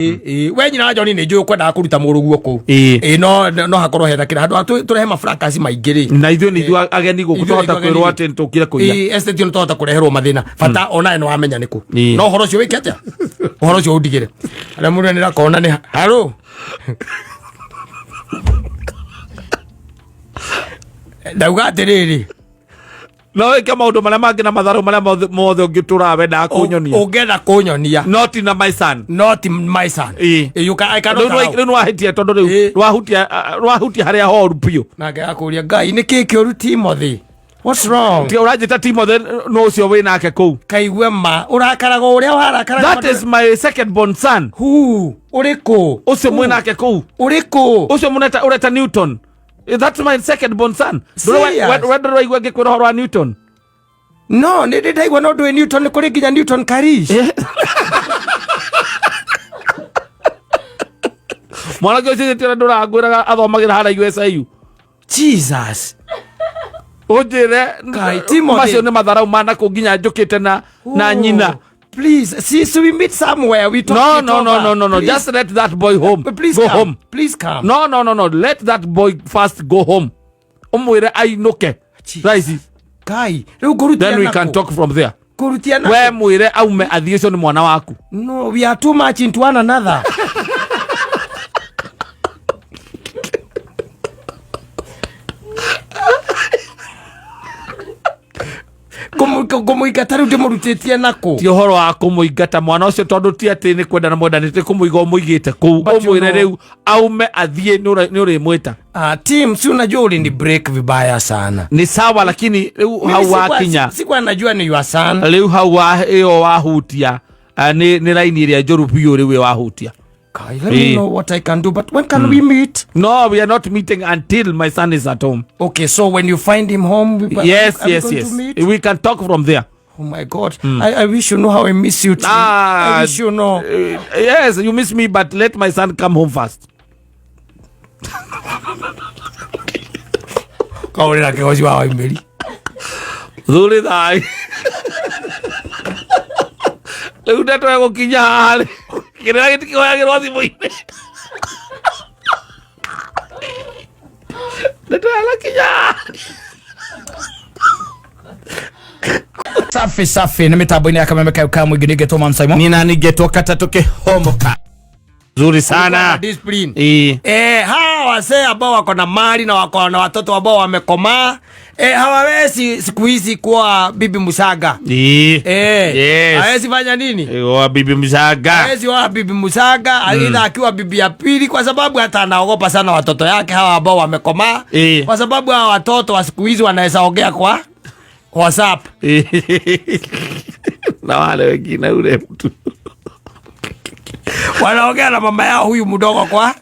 we nyina John ni njuo kwenda kuruta muruguo ku no hakorwo hetha kira handu turehe mafracas maingiri na ithuĩ ni ithuĩ ageni guku tuhota kwirwo ati tukire kuiya estate no tuhota kureherwo mathina fata ona eno amenya niku no horo cio wike atia horo cio undigire ala mundu ni rakona ni haro ndauga atiriri no ike maundu maria mangi na matharu maria mothe ungitura wenda kunyonia ungenda kunyonia not in my son you can I cannot no wahitia tondu riu wahutia haria horu pio nake akuria ngai ni kiki uru Timothy what's wrong ti urajita Timothy no ucio we nake ku kaigwe ma urakaraga uria warakaraga that is my second born son who uriku ucio mwe nake ku uriku ucio muneta ureta Newton. That's my second born son. Where do I go get with Newton? No, ni did I go not do Newton kuri ginya Newton Karish. Mwana gyo tira ndura agwira athomagira hara USIU. Jesus. Ojere Kai Timothy. Macio ni matharau mana ku ginya njukite na nyina. Please, see, we meet somewhere. We talk. No. Just let that boy home. Please go come. Home. Please come. No. Let that boy first go home. Umwire ainoke. Right. Kai. Then we can talk from there. Kurutiana. We mwire aume athiecio ni mwana waku. No, we are too much into one another. Kumuigata riu ndimurutitie nako ti horo wa kumuigata mwana ucio tondu ti ati ni kwenda na mwendanite kumuiga umuigite ku umwire riu aume athie ni uri mwita team si unajua ulini break vibaya sana ni sawa lakini riu hau wakinya sikwa najua ni your son riu hau wa iyo wahutia ni laini iria njoru biu riu wahutia Kai, let me know what I can do, but when can we meet? No, we are not meeting until my son is at home. Okay, so when you find him home, yes. We can talk from there. Oh my God, I wish you know how I miss you. I wish you know. Yes, you miss me, but let my son come home first. Kaurira kegozi wa imeri. Zuri thai. Riu ndeto ego kinya hali. Kira giti kioya girothi muine. Ndeto ala kinya. Safi na mitambo-ini ya Kameme ka mwingi nigetwo Man Simon nina nigetwo katatuke homoka zuri sana discipline hawa wase ambao wako na mali na wako na watoto ambao wamekomaa hawawezi siku hizi kuwa bibi Musaga yes hawezi fanya nini wa bibi Musaga hawezi wa bibi Musaga aidha akiwa bibi ya pili kwa sababu hata anaogopa sana watoto yake hawa ambao wamekomaa kwa sababu hawa watoto wa siku hizi wanaweza ongea kwa WhatsApp na wale wengine ule mtu wanaongea na mama yao huyu mdogo kwa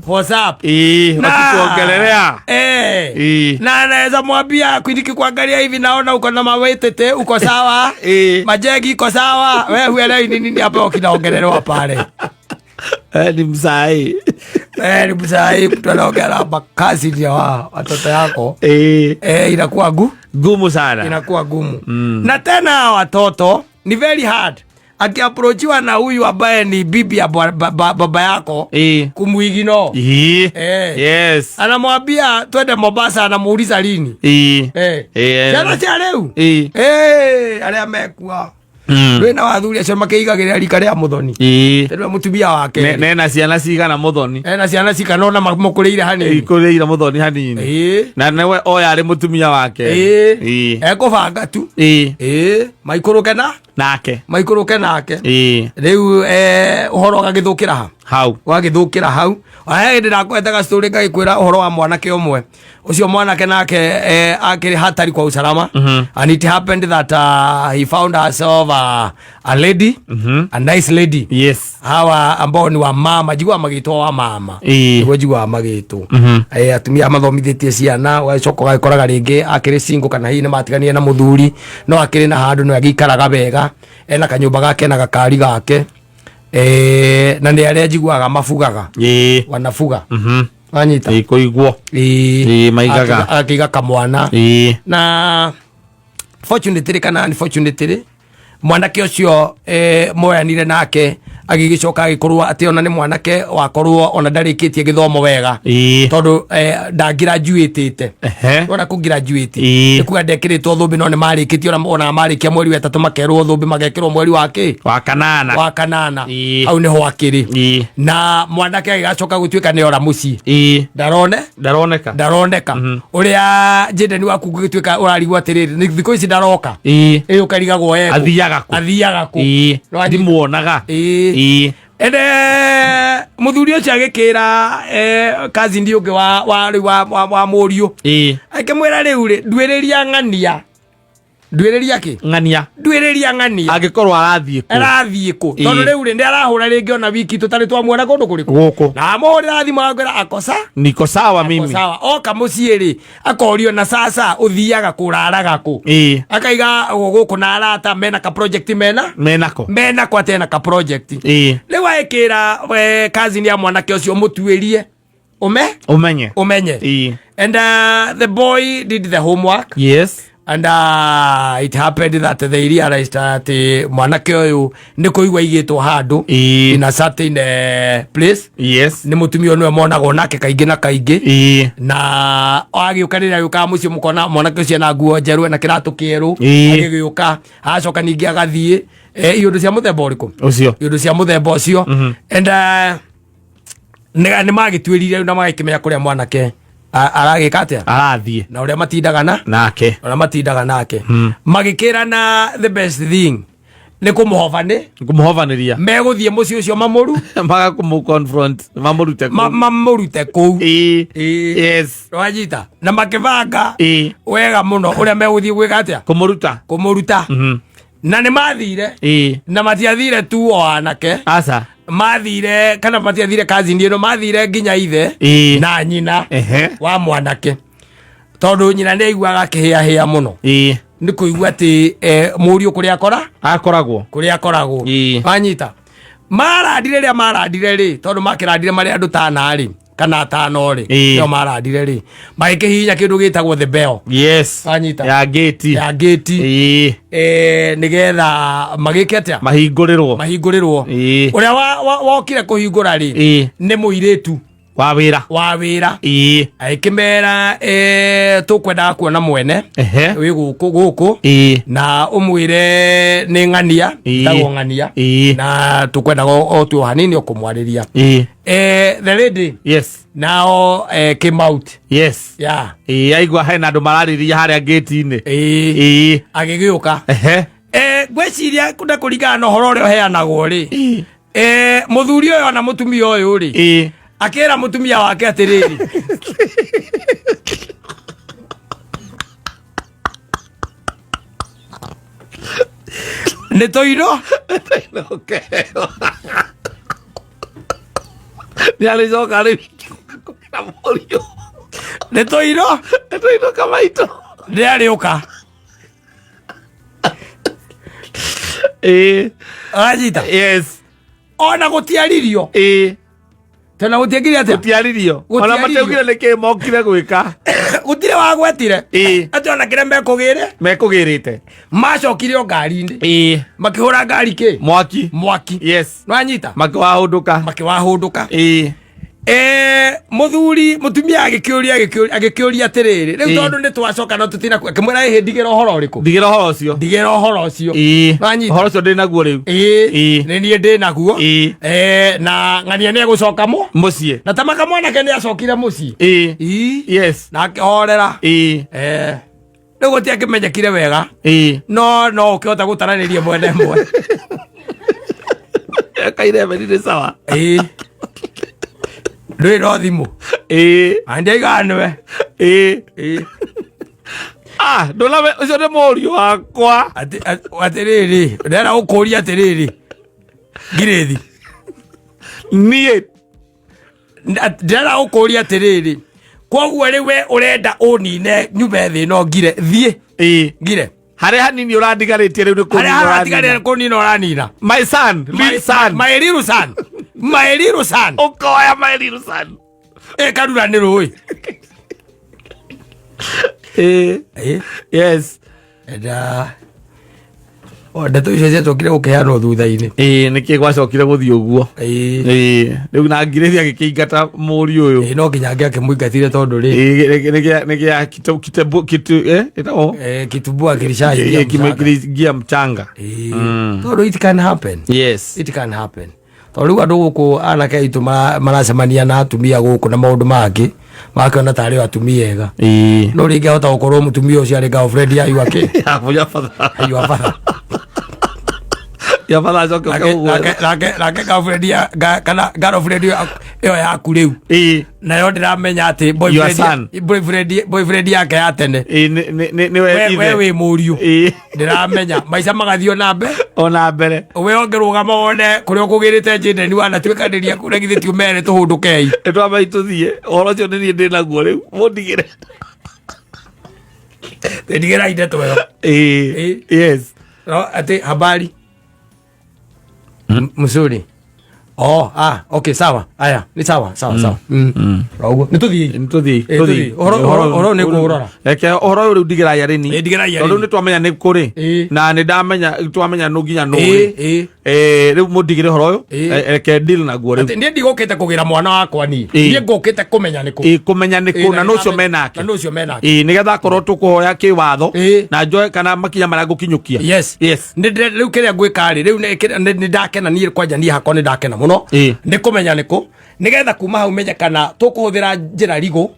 WhatsApp wakikuongelelea na anaweza mwambia kwindiki kuangalia hivi naona uko na mawetete uko sawa majegi iko sawa wewe huelewi nini hapo kinaongelelewa pale ni mzai ni mzai tunaongea na makazi ya watoto yako inakuwa gumu sana inakuwa gumu na tena watoto ni very hard akiapproachiwa na huyu ambaye ni bibi ya baba yako kumuigino yes anamwambia twende Mombasa anamuuliza lini jana cha leo ale amekuwa wena wathuri acio makeigagira rika ria muthoni tena mutumia wake nena ciana cigana muthoni nena ciana cikanona makureire hanini ikureire muthoni hanini na newe oya ari mutumia wake ekubanga tu maikuruke nake riu uhoro gagithukira hau ndirakwetaga story ngagikwira uhoro wa mwanake umwe ucio mwanake nake akiri hatari kwa usalama and it happened that he found herself a lady a nice lady yes hawa ambao ni wa mama jigwa magitwa wa mama niguo jigwa magitwo atumia mathomithitie ciana wacoko gagikoraga ringi akiri single kana hihi ni matigania na muthuri no akiri na handu no agikaraga wega ena kanyumba gake na gakari gake na ni aria jigwaga mafugaga wanafuga anyita ikuigwo maigaga akiga kamwana na fortunately kana unfortunately mwanake ucio moyanire nake agigicoka agikorwo ati ona ni mwanake wakorwo ona ndarikitie githomo wega tondu ndagraduatete ona ku graduate ikuga ndekiritwo thumbi no ni marikitie ona marikia mweri wa 3 makerwo thumbi magekirwo mweri wa kanana au niho akiri na mwanake agigacoka gutuika ni ora mucii ndaroneka uria Jaden waku gituika urarigwa atiriri ni thiko ici ndaroka ukarigagwo athiaga ku ndimuonaga ende muthuri ucio agikira kazi ndi ungi wa muriu akimwira riu ri ndwiriria ng'ania ndwiriria ng'ania agikorwo arathie ku tondu riu ri ndi arahura ringi ona wiki tutari twamwona kundu kuriku na muhurira thimu agwira akosa niko sawa mimi oka mucii ri akorio na sasa uthiaga kuraraga ku akaiga guku na arata mena ka project menako atena ka project riu aikira kazi ni ya mwanake ucio mutuirie umenye and the boy did the homework and it happened that they realized that mwanake uyu ni kuigwa igitwo handu in a certain place ni mutumia niwe monago nake kaingi na kaingi na agiukanira yuka mucio mukona mwanake ucio na nguo njeru na kiratu kieru agiuka acoka ningi agathie iundu cia muthemba uriku iundu cia muthemba ucio and ni magitwirire na magikimenya kuria mwanake aragika atia arathie na uria matindaga nake magikirana the best thing ni kumuhovaniria meguthie muci ucio mamuru maga confront mamurute ku wajita na makivanga wega muno uria meguthie gwika atia kumuruta na ni mathire na matiathire tu o anake mathire kana matiathire kazi ndieno mathire nginya ithe na nyina wa mwanake tondu nyina ni aiguaga kihia muno ni kuigua ati murio kuria akoragwo wanyita marandire ri tondu makirandire mari andu tana ri kana tano ri yo marandire ri magikihinya kindu gitagwo the bell wanyita ya gate nigetha magike atia mahingũrĩrwo uria wokire kuhingũra ri ni muiritu wa wira aikimera tukwenda kuona mwene wi guku na umwire ni ng'ania tagwo ng'ania na tukwenda tu hanini okumwariria the lady now came out aigua hena andu marariria haria gate-ini agigiuka gweciria kuda kuringana na uhoro uria uheanagwo ri muthuri uyu na mutumia uyu ri akera mutumia wake atiriri ni toiro ni alizoka ri na morio ni toiro kamaito ni aliuka ajita ona gutiaririo tena gutiagire atia gutiaririo ona mateugire niki mokire gwika gutire wagwetire ati ona kire mekugirite macokire ngari-ini makihura ngari ki mwaki nwanyita makiwahunduka muthuri agikiuria atiriri riu tondu ni twacoka no tutina kimwira hi ndigera uhoro uriku ndigera uhoro ucio nwanyita uhoro ucio ndinaguo riu ni nie ndinaguo na ng'ania ni egucoka mucii na tamaka mwanake ni acokire mucii na akihorera riu gutiakimenyekire wega no ukihota gutaraniria mwene mwe kairemeni sawa Rwiro thimu andaiganwe ndolawe ucio ni murio wakwa atiriri ndera ukuria atiriri girethi nie ndera ukuria atiriri koguo riwe urenda unine nyumba thi no ngire ngire hare hanini urandigaritie riu ni kunina uranina my son Maeliru san ukoya Maeliru san karura ni rui yes eda ndeto icio ciacokire gukiheanwo thutha-ini niki gwacokire guthii uguo riu na ngirithi agikingata muri uyu no nginya ngiakimwingatire tondu kitumbua kilishaingia mchanga tondu it can happen. Yes, it can happen. Tondu riu andu guku anake itu maracemania na atumia guku na maundu mangi makona tari atumia ega no ringi hota gukorwo mutumia ucio ari girlfriend ya yuake ya fadha zoke rake girlfriend ya kana girlfriend yo yaku riu nayo ndiramenya ati boyfriend yake ya tene ni we muriu ndiramenya maica magathio na mbere we ongerugama wone kuria ukugirite njindeni wanatwikaniria kuragithitio mere tuhundukei etwa tuthie horo cio ni ndinaguo riu mundigire ndigira inde tweo yes no ati habari mzuri. Okay, sawa. Aya, ni sawa. Rogo. Nituthi. Horo ni kurora. Eke horo uri ndigira yarini. Tondu ni twamenya ni kuri. Na ni ndamenya twamenya no nginya no. Riu mundigire horo uyu. Eke deal na guo riu. Ndi ndigukite kugira mwana wakwa ni. Ndi ngukite kumenya ni ku. Kumenya ni ku na no cio menake. Nigetha korwo tukuhoya ki watho na njoe kana makinya maria ngukinyukia. Yes. Ndi riu kiria ngwika ri riu ni ndakena ni kwanja ni hakwa ni ndakena muno ni kumenya niku nigetha kuma hau menya kana tukuhuthira njira rigu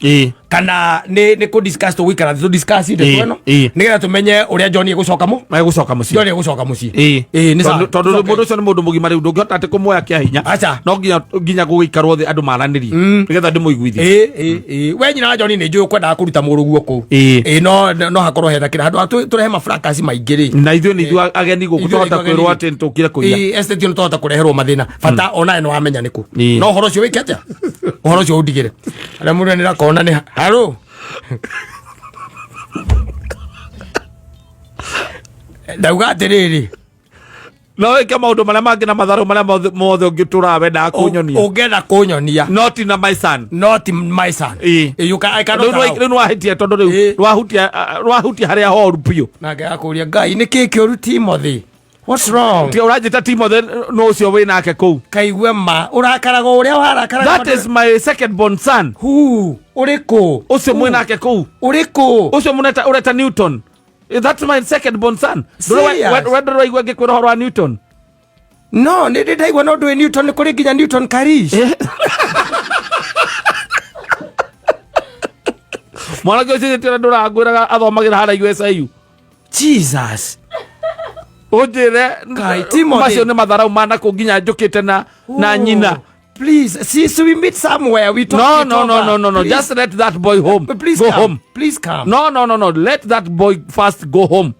kana ni ku discuss to wikara to discuss ide tweno nigetha tumenye uria John egucoka muci John egucoka muci ni sawa tondu mundu ucio ni mundu mugima riu ndungihota ati kumuoya kia hinya no nginya gugikarwo thi andu maranirie nigetha ndimuiguithie we nyina John ni njui kwenda kuruta muruguo ku no hakorwo hetha kira andu turehe mafracas maingi ri na ithuĩ ageni guku tuhota kwirwo ati tukire kuiya estate no tuhota kureherwo mathina fata ona no amenya niku no horo cio wikete horo cio undigire aria mundu ni rakona ni haro ndauga atiriri no weke maundu maria mangi na matharu maria mothe ungitura wenda kunyonia ungenda kunyonia not my son you can I cannot riu wahitie tondu riu rwahutia haria horu piu nake akuria ngai ni kiki uru Timothy. What's wrong? Ti urajita Timothy no ucio we nake ku kaigwe ma urakaraga uria warakaraga. That is my second born son. Who uriko ucio mwe nake ku uriko ucio muneta ureta Newton. That's my second born son. Where do I go get horo wa Newton? No, ni ndaigwa no ndwe Newton kuri ginya Newton Karish. Mwana kyo citira nduragwiraga athomagira hara USIU. Jesus. Ojere Kai Timothy macio ni matharau mana ku nginya njukite na nyina. Please, see we meet somewhere. We talk. No. Just let that boy home. Please go come. Home. Please come. No. Let that boy first go home.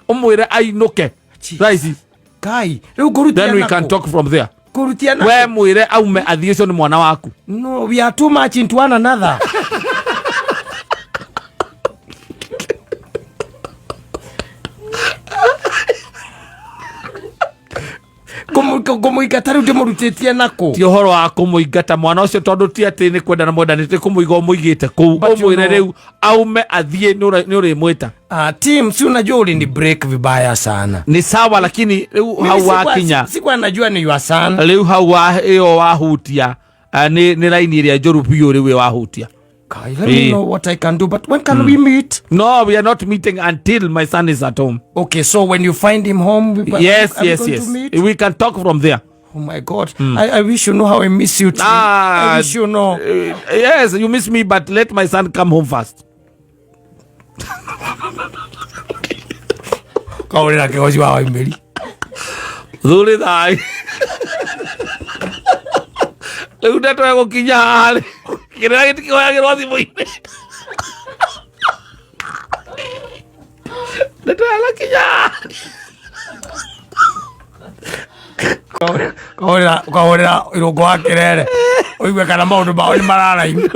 Umwire ainoke. Raisi. Kai, then we can talk from there. Kurutiana. We mwire aume athiecio ni mwana waku. No, we are too much into one another. kumuigata riu ndimurutitie nako ti horo wa kumuigata mwana ucio tondu ti ati ni kwenda na mwendanite kumuiga umuigite ku umwire riu aume athie ni uri mwita team si unajua ulini break vibaya sana ni sawa lakini riu hau wakinya sikwa najua ni your son riu hau wahutia ni line iria njoru biu riu wahutia. Kai, let me know what I can do, but when can we meet? No, we are not meeting until my son is at home. Okay, so when you find him home, yes. We can talk from there. Oh my God, I wish you know how I miss you. I wish you know. Yes, you miss me, but let my son come home first. Kaurira kegozi wa Imeri. Zuri dai. Riu ndeto gukinya hali. Kira gitikoyagirwo thimu-ini. Ndeto alakinya. Kaurira irungo wa kirere. Oigwe kana maundu mao ni mararaim.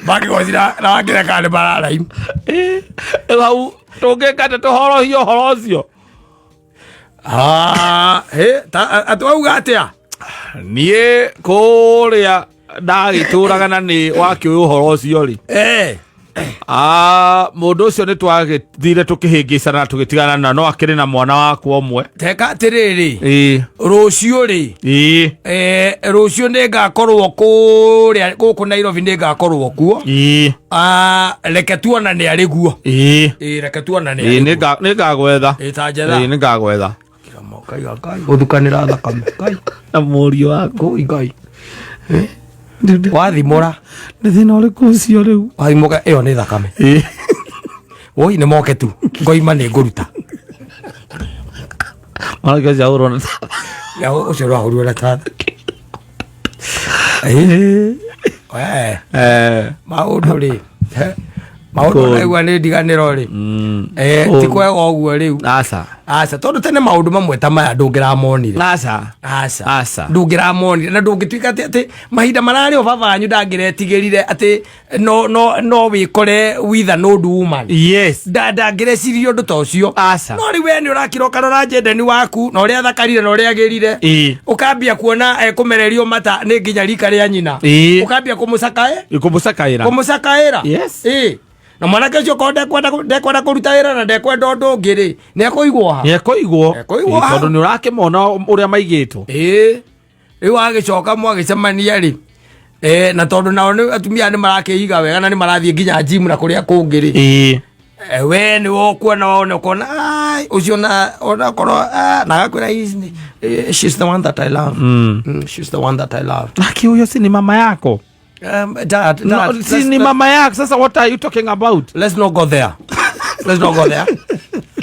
Makigocira na wakire kana mararaim. Hau tungikate tuhorohio horo ucio. Atwauga atia? Nie kuria ndagituraga na ni wakiuyu horo ucio ri Mundu ucio ni twagithire tukihingicana tugitigana na no akiri na mwana wako omwe. Teka tiriri. Rucio ri. Rucio ni ngakorwo kuria guku Nairobi ni ngakorwo kuo. Reke tuona ni ari guo. Reke tuona ni. Ni ngagwetha. Ta jetha. Ni ngagwetha. Ngai uthukanira thakame Ngai na murio wako Ngai wathimura ni thina uriku ucio riu wathimuka iyo ni thakame oi ni moke tu ngoima ni nguruta mara ja urona ya ucio rwahurwo na tatha maundu ri maundu naigua ni ndiganiro ri ti kwega uguo riu aca tondu tene maundu mamwe ta maya ndungiramonire aca ndungiramonire na ndungituika ati mahinda marari o baba wanyu ndangiretigirire ati no wikore with an old woman ndangirecirie undu ta ucio no riu we ni urakira ukarora njendeni waku na uria thakarire na uria agirire ukambia kuona kumererio mata ni nginya rika ria nyina ukambia kumusakaira na mwanake ucio ko ndekwenda kuruta wira na ndekwenda undu ungi ri ni akuigwo ha tondu ni urakimona uria maigitwo riu agicoka mwagicemania ri na tondu nao ni atumia ni marakiiga wega na ni marathie nginya gym na kuria kungi ri we ni wokuona wone ukona ucio na ona korwo na gakwira she's the one that I love she's the one that I love laki huyo si ni mama yako Dad, no, ni mama yako. Sasa what are you talking about? Let's not go there.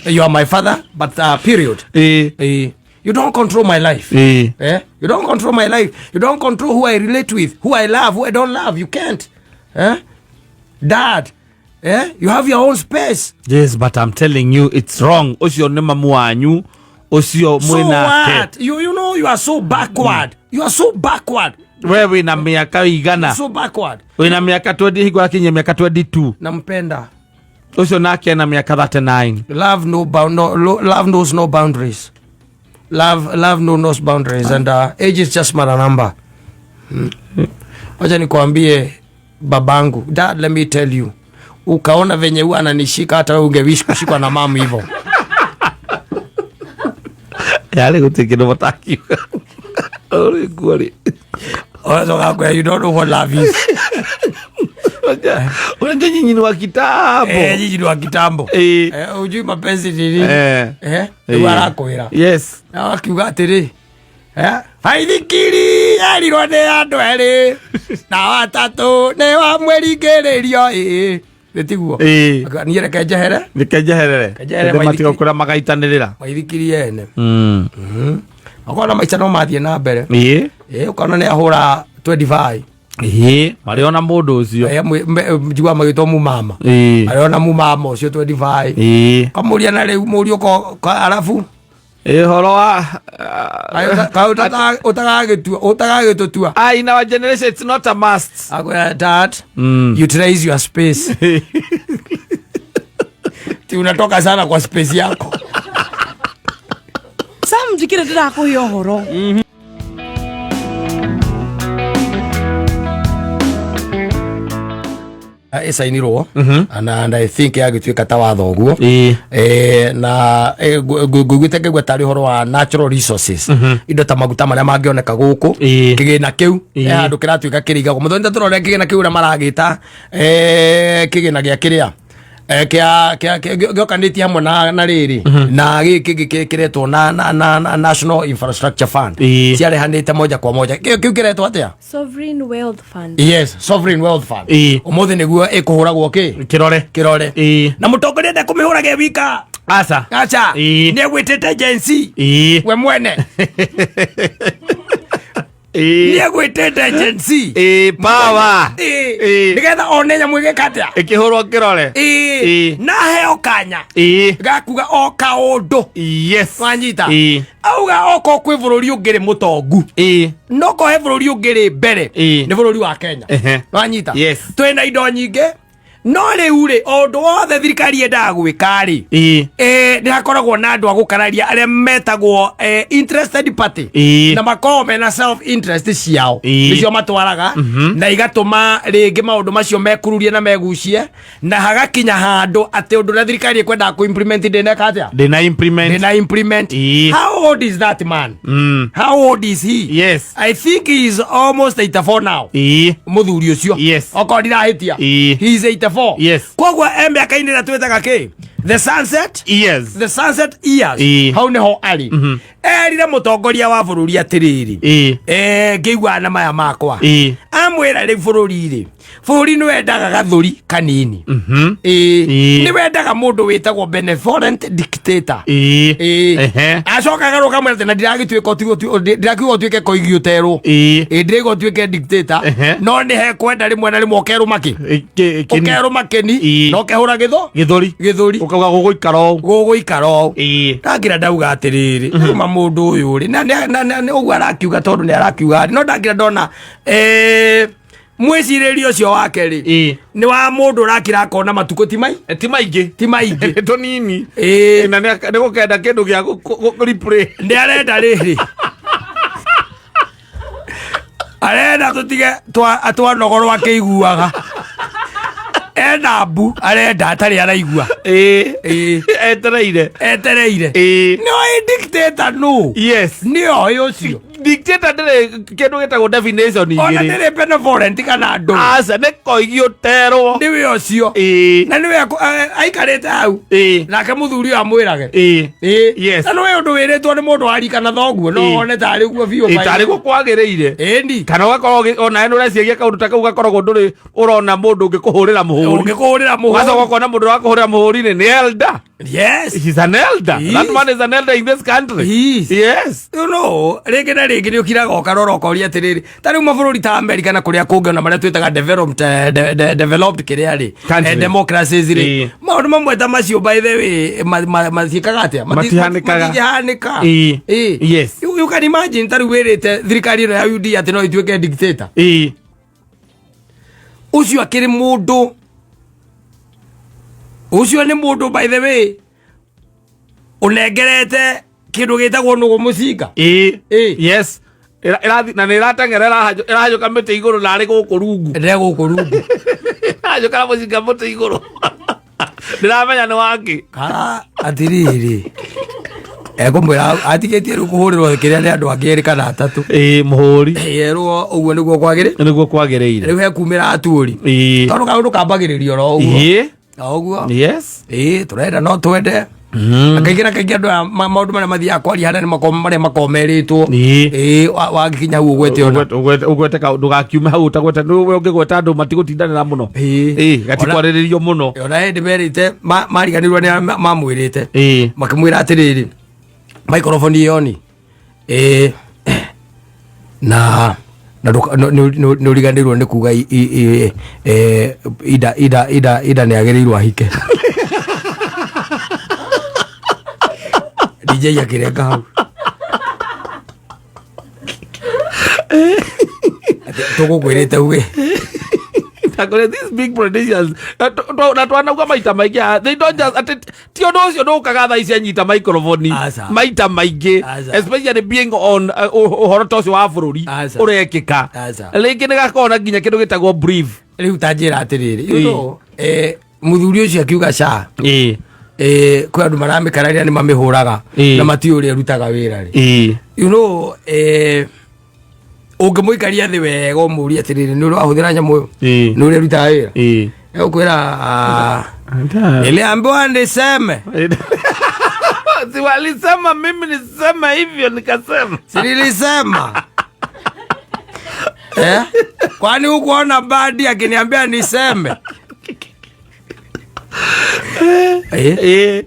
You are my father, but period. You don't control my life. You don't control my life. You don't control who I relate with, who I love, who I don't love. You can't. Dad, you have your own space. Yes, but I'm telling you, it's wrong. Osio ne mamu wanyu, osio mwena ke. So what? You know you are so backward. You are so backward. Wewe na miaka igana. So backward. Wewe na miaka 20 higwa kinye miaka 22. Nampenda. Usio nake na miaka 39. Love knows no boundaries. Love knows boundaries and age is just a number. Wacha nikwambie babangu. Dad, let me tell you. Ukaona venye huwa ananishika hata ungewish kushikwa na mamu hivyo. Yale kutikino mataki. Ore gwari. You don't know what love is. Unajua nyinyi ni wa kitambo. Nyinyi ni wa kitambo. Ujui mapenzi nini? Warakwira. Yes. Na wakiuga atiri. Faithikiri erirwo ni andu eri. Na watatu ni wa mweringirio Retiguo. Ni reke jehere. Kejehere matigo kura magaitanirira. Maithikiri ene. Akona maica no mathie na mbere. Ukona ni ahura 25. Mariona mundu ucio. Njigua magitwo mu mama. Mariona mu mama ucio 25. Kamuria na riu murio ko arafu. Horo wa utagagitua. In our generation it's not a must. Dad, utilize your space. Ti unatoka sana kwa space yako. Sam jikira ndira ko yohoro. Esainirwo and I think yagituika ta watho guo na ngugwite ngegwa tari horo wa natural resources indo ta maguta maria mangioneka guku kigina kiu andu kiratuika kirigago muthoni turore kigina kiu na maragita kigina gia kiria giokanĩtie hamwe na rĩrĩ na gĩkĩ kĩretwo na National Infrastructure Fund ciarehanĩte moja kwa moja kĩu kĩretwo atĩa Sovereign Wealth Fund. Yes, Sovereign Wealth Fund. Ũmũthĩ nĩguo ĩkũhũragwo kĩrore na mũtongoria ndekũmĩhũraga wika aca nĩegwĩtĩte agency we mwene niegwĩtĩte agency power nigetha one nyamũ ĩgĩkatia ĩkĩhũrwo kĩrore na heo kanya gakuga o kaũndũ wanyita auga oko kwĩ bũrũri ũngĩ rĩ mũtongu no ko he bũrũri ũngĩ rĩ mbere nĩ bũrũri wa Kenya wanyita twĩna indo nyingĩ no rĩu rĩ ũndũ wothe thirikari yendaga gwĩka rĩ ndĩrakoragwo na andũ a gũkararia arĩa metagwo interested party na makoragwo mena self interest ciao nĩcio matwaraga na igatũma rĩngĩ maũndũ macio mekururie na megucie na hagakinya handũ atĩ ũndũ ũrĩa thirikari ĩkwendaga kũ-implement ndĩna implement. How old is that man? How old is he? Yes, I think he is almost 84 now. Mũthuri ũcio okorwo ndirahĩtia he is 84. Yes, koguo mĩaka-inĩ ĩrĩa twĩtaga kĩ the sunset years hau nĩho arĩ erire mũtongoria wa bũrũri atĩrĩrĩ ngĩiguana na maya makwa amwĩra rĩu bũrũri nĩ wendaga gathũri kanini nĩ wendaga mũndũ wĩtagwo benevolent dictator acoka garoka mwĩra na ndiragĩtuĩka ũtuĩke koigi ũterwo ndĩrĩga ũtuĩke dictator no nĩ hekwenda rĩmwe na rĩmwe ũkerũma kĩni na ũkehũra gĩthũri ũkauga gũgũikara ũũ ndangira ndauga atĩrĩrĩ ma mũndũ ũyũ rĩ na ũguo arakiuga tondũ nĩ arakiuga no ndangira ndona mwĩcirĩrio ũcio wake rĩ nĩ wa mũndũ ũrakira akona matukũ ti maingĩ tũnini na nĩ gũkenda kĩndũ gĩa replay nĩ arenda rĩrĩ arenda tũtige twanogorwo akĩiguaga ena mbu arenda atarĩ araigua etereire nĩoĩ dictator no nĩoĩ ũcio dictator ndĩrĩ kĩndũ gĩtagwo definition igĩrĩ ona ndĩrĩ benevolent kana ndũ aca nĩ koigi ũterwo nĩwe ũcio na nĩwe aikarĩte hau nake mũthuri ũyũ amwĩrage na nĩwe ũndũ wĩrĩtwo nĩ mũndũ warikana thoguo no one tarĩ guo biũ tarĩ gũkwagĩrĩire ĩndi kana ũgakorwo ona nĩ ũreciagia kaũndũ ta kau gakoragwo ndũrĩ ũrona mũndũ ũngĩkũhũrĩra mũhũri ũgacoka ũkona mũndũ ũrakũhũrĩra mũhũri-inĩ nĩ elder. Yes, he's an elder. That man is an elder in this country. Yes, you know rĩngĩ na rĩngĩ nĩ ũkiraga ũkarora ũkoria atĩrĩrĩ ta rĩu mabũrũri ta America na kũrĩa kũngĩ ona marĩa twĩtaga developed kĩrĩa rĩ democracies rĩ maũndũ mamwe ta macio by the way mathiĩkaga atĩa matihanĩka. Yes, you can imagine ta rĩu wĩrĩte thirikari ĩno ya UD atĩ no ĩtuĩke dictator ũcio akĩrĩ mũndũ ucio nĩ mũndũ by the way unengerete kĩndũ gĩtagwo nũgũ mũcinga. Yes, na nĩ ĩrateng'era ĩrahajuka mĩtĩ igũrũ narĩ gũkũ rungu ĩrahajuka mũcinga mũtĩ igũrũ ndiramenya nĩ waki atĩrĩrĩ ekũmwĩra atigĩtie rĩu kũhũrĩrwo kĩrĩa nĩ andũ angĩ erĩ kana atatũ mũhũri yerwo ũguo nĩguo kwagĩrĩire rĩu hekumĩra atũri tondũ kaũndũ kambagĩrĩrio ro ũguo yes tũrenda no twende akaingĩ na kaingĩ andũ maũndũ marĩa mathiaga kwaria harĩa marĩa makomerĩtwo wagĩkinya hau ũgwete kaũndũ gakiume hau ũtagwete nĩwe ũngĩgweta andũ matigũtindanĩra mũno gatikwarĩrĩrio mũno ona hĩndĩ merĩte mariganĩrwo nĩ mamwĩrĩte makĩmwĩra atĩrĩrĩ microphone ĩyo na nĩ ũriganĩrwo nĩ kuga ida nĩ agĩrĩirwo ahike DJ akĩrenga hau tũgũkwĩrĩte uge these big politicians na twanauga maita maingĩ they don't just ti ũndũ ũcio ndũkaga thaa ici anyita microphone maita maingĩ especially being on ũhoro ta ũcio wa bũrũri ũrekĩka rĩngĩ nĩ gakorwo na nginya kĩndũ gĩtagwo brief rĩu ta njĩra atĩrĩrĩ mũthuri ũcio akiuga ca kwĩ andũ maramĩkararia nĩ mamĩhũraga na matiũĩ ũrĩa ĩrutaga wĩra rĩ you know ũngĩmũikaria thĩ wega ũmũũrie atĩrĩrĩ nĩ ũrahũthĩra nyamũ ũyũ nĩ ũrĩa ĩrutaga wĩra egũkwĩra niliambiwa niseme si walisema mimi nisema hivyo nikasema si nilisema kwani hukuona badi akiniambia niseme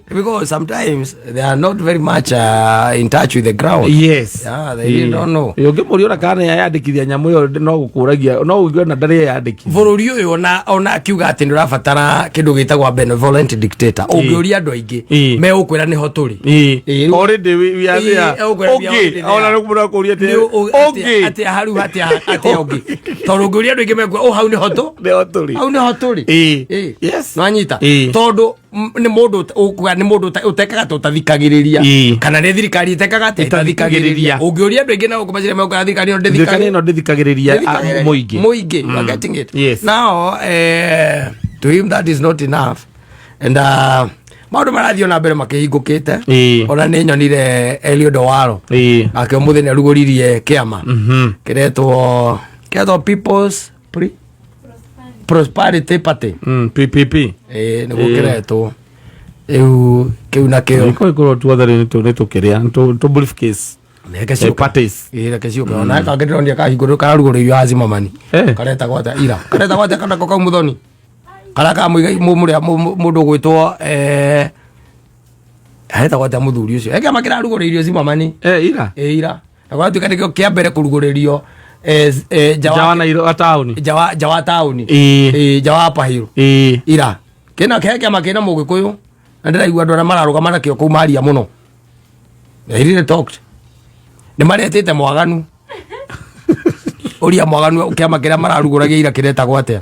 Because sometimes they are not very much in touch with the ground. Yes. Yeah, they really don't know. Yoge muriona kana yandikithia nyamu yo no gukuragia no uigwe na ndari yandikithia. Bururi uyu ona akiuga ati ni urabatara kindu gitagwa benevolent dictator. Ungiuria andu aingi me ukwira ni ho turi. Already we are there. Okay. Ona no kumura kuria ati. Okay. Ati haru ati ongi. Tondu ungiuria andu aingi me hau ni ho tu. Ni ho turi. Hau ni ho turi. Yes. Nwanyita. Tondu ni mundu ukuga ni mundu utekaga tutathikagiriria kana ni thirikari itekaga tutathikagiriria ungiuria andu aingi na ukumacire me ukara thirikari no ndithikagiriria muingi you are getting it. Yes. Now to him that is not enough and maundu marathio na mbere makihingukite ona ni nyonire Eliud Owalo ake umuthi ni aruguririe kiama kiretwo People's Prosperity Party PPP ni gukiretwo kiu na kio iko tuathari ni tukiria to briefcase parties reke ciuka ona kangĩndĩronia kahingũrũ kararugũrĩirio azima mani kareta gwata ira kareta gwata kana ko muthoni kara ka mũrĩa mũndũ gwĩtwo areta gwata mũthuri ũcio eke makĩrarugũrĩirio azima mani ira na gwatuĩka nĩkĩo kĩa mbere kũrugũrĩrio jawa tauni jawa Pahiru ira kĩna kĩama kĩna mũgĩkũyũ na ndĩraigua andũ arĩa mararũgama nakĩo kũu maria mũno they really talked ni maretete mwaganu uria mwaganu kiama kiria mararuguragia ira kiretagwo atia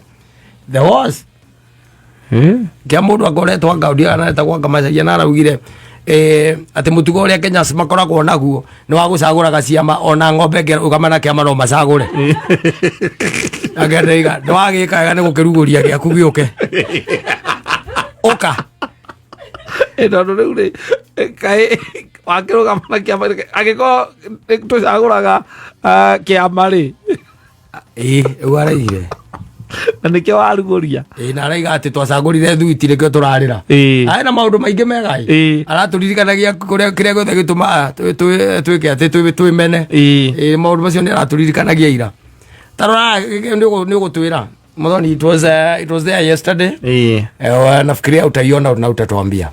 there was kia mundu akoretwo ngaudia na etagwo ngamacagia na araugire ati mutugo uria Kenya makoragwo naguo ni wa gucaguraga ciama ona ng'ombe ukamana kiama no macagure agetheiga ni wagika ni gukiruguria giaku giuke oka ndo riu ri kai wakiruga mana kiama agiko tucaguraga kiama ri ugaraire na nikio waruguria na araiga ati twacagurire thuiti nikio turarira ai na maundu maingi megai araturirikanagia kuria kiria gothe gituma twike ati twimene maundu macio ni araturirikanagia ira tarora ni gutwira muthoni it was there yesterday nafikiria utaiona na utatwambia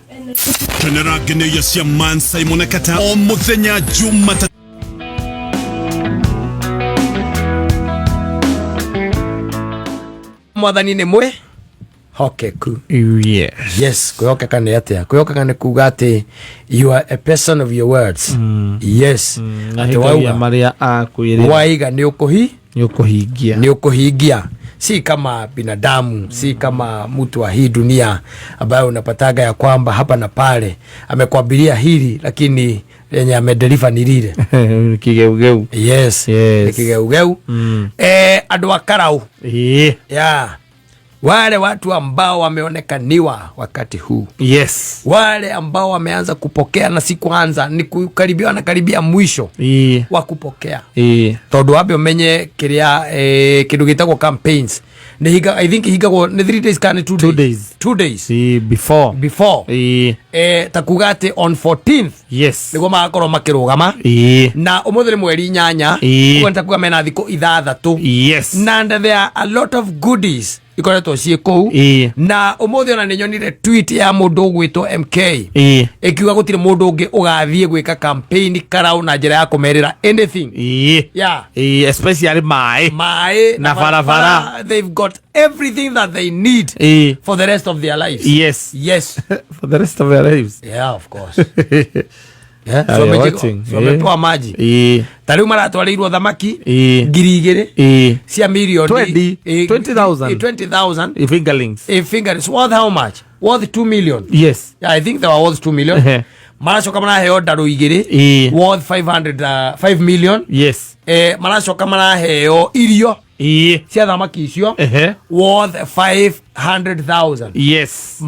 Tenera gene yasia man Simon Kata o muthenya Jumatatu mwathani ni mwe hokeku yes kwihokeka ni atia kwihokeka ni kuga ati you are a person of your words yes ati wauga maria akwirira waiga ni ukuhingia si kama binadamu si kama mtu wa hii dunia ambaye unapataga ya kwamba hapa na pale amekwambilia hili lakini yenye amedeliver ni lile kigeugeu yes kigeugeu andu akarau yeah wale watu ambao wameonekaniwa wakati huu yes wale ambao wameanza kupokea na si kwanza ni kukaribia na karibia mwisho wa kupokea tondu wabe umenye kiria kindu gitagwo campaigns ni higa I think higagwo ni 3 days kana 2 days before takugate on 14th yes niguo magakorwo makirugama na umuthiri mweri 8 kwenda kuga mena thiko 6 yes na there are a lot of goodies ikoretwo cie kou na umuthi ona ni nyonire tweet ya mundu gwitwo MK ikiuga gutire mundu ungi ugathie gwika campaign karau na njira ya kumerera anything especially mai na farafara they've got everything that they need for the rest of their lives yes for the rest of their lives of course so mepewa maji tariu maratwarirwo thamaki 2,000 cia milioni 20,000 fingerlings worth how much worth 2 million yes I think they were worth 2 million maracoka maraheo ndaru 2 worth 5 million yes maracoka maraheo irio cia thamaki icio worth 500,000 yes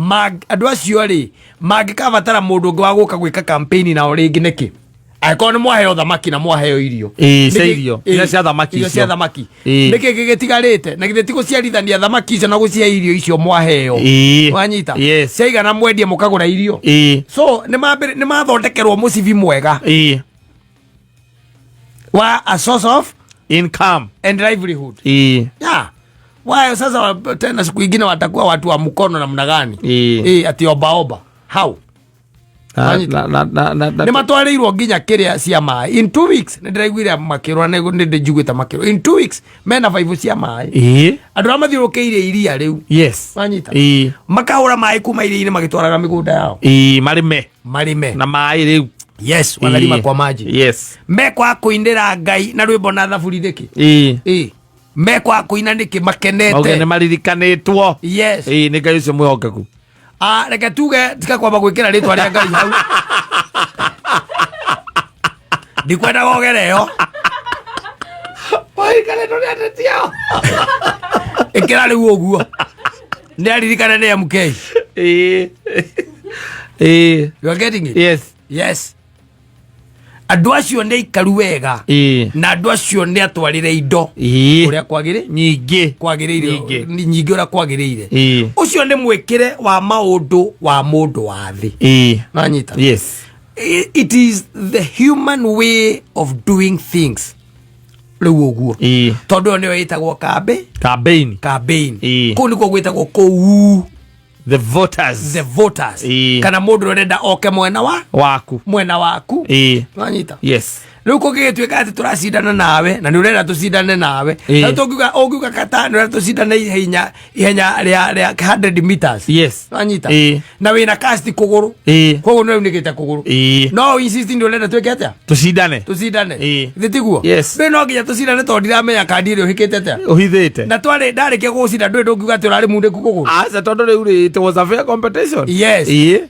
andu acio ri mangikabatara mundu ungi wa guka gwika campaign na ringi niki akorwo ni mwaheo thamaki na mwaheo irio cia thamaki niki gigitigarite na githeti guciarithania thamaki icio na gucia irio icio mwaheo wanyita ciaigana mwendie mukagura irio so ni mathondekerwo mucivi mwega wa a source of income and livelihood Wao sasa tena siku nyingine watakuwa watu wa mkono namna gani? Ati oba. How? Ni matwareirwo nginya kiria cia mai in 2 weeks ni ndiraiguire makirwa ni ndijiguita makirwa in 2 weeks mena 5 cia mai andu amathiurukiire iria riu wanyita makahura mai kuma iria-ini magitwaraga migunda yao marime na mai riu wanarima kwa maji mekwa kuindira Ngai na rwimbo na thaburi ndiki mekwa kuina ndiki makenete ni maririkanitwo ni Ngai ucio mwihokeku reke tuge tika kwamba gwikira ritwa ria Ngai hau ndikwenda gogereo oikare ndo niatetiao ikira riu uguo ni aririkana ni MK you are getting it? Yes andu acio nĩ ikaru wega na andu acio nĩ atwarire indo uria nyingi uria kwagĩrĩire ucio nĩ mwĩkĩre wa maũndũ wa mũndũ wa thĩ nanyita it is the human way of doing things rĩu ũguo tondũ ĩyo nĩyo ĩtagwo campaign kũu nĩkuo gwĩtagwo kũu the voters kana mundu urenda oke mwena waku wanyita riu kugituika ati turacindana nawe na ni urenda tucindane nawe na tungiuga kata ni urenda tucindane ihenya ria 100 meters wanyita na wina cast kuguru koguo no unigite kuguru no insist ndi urenda tweke atia tucindane thitiguo be no nginya tucindane to ndiramenya kandi ri uhikite atia uhithite na twari ndarikia gucinda ndwe ndungiuga ati urari munde kuguru tondu riu it was a fair competition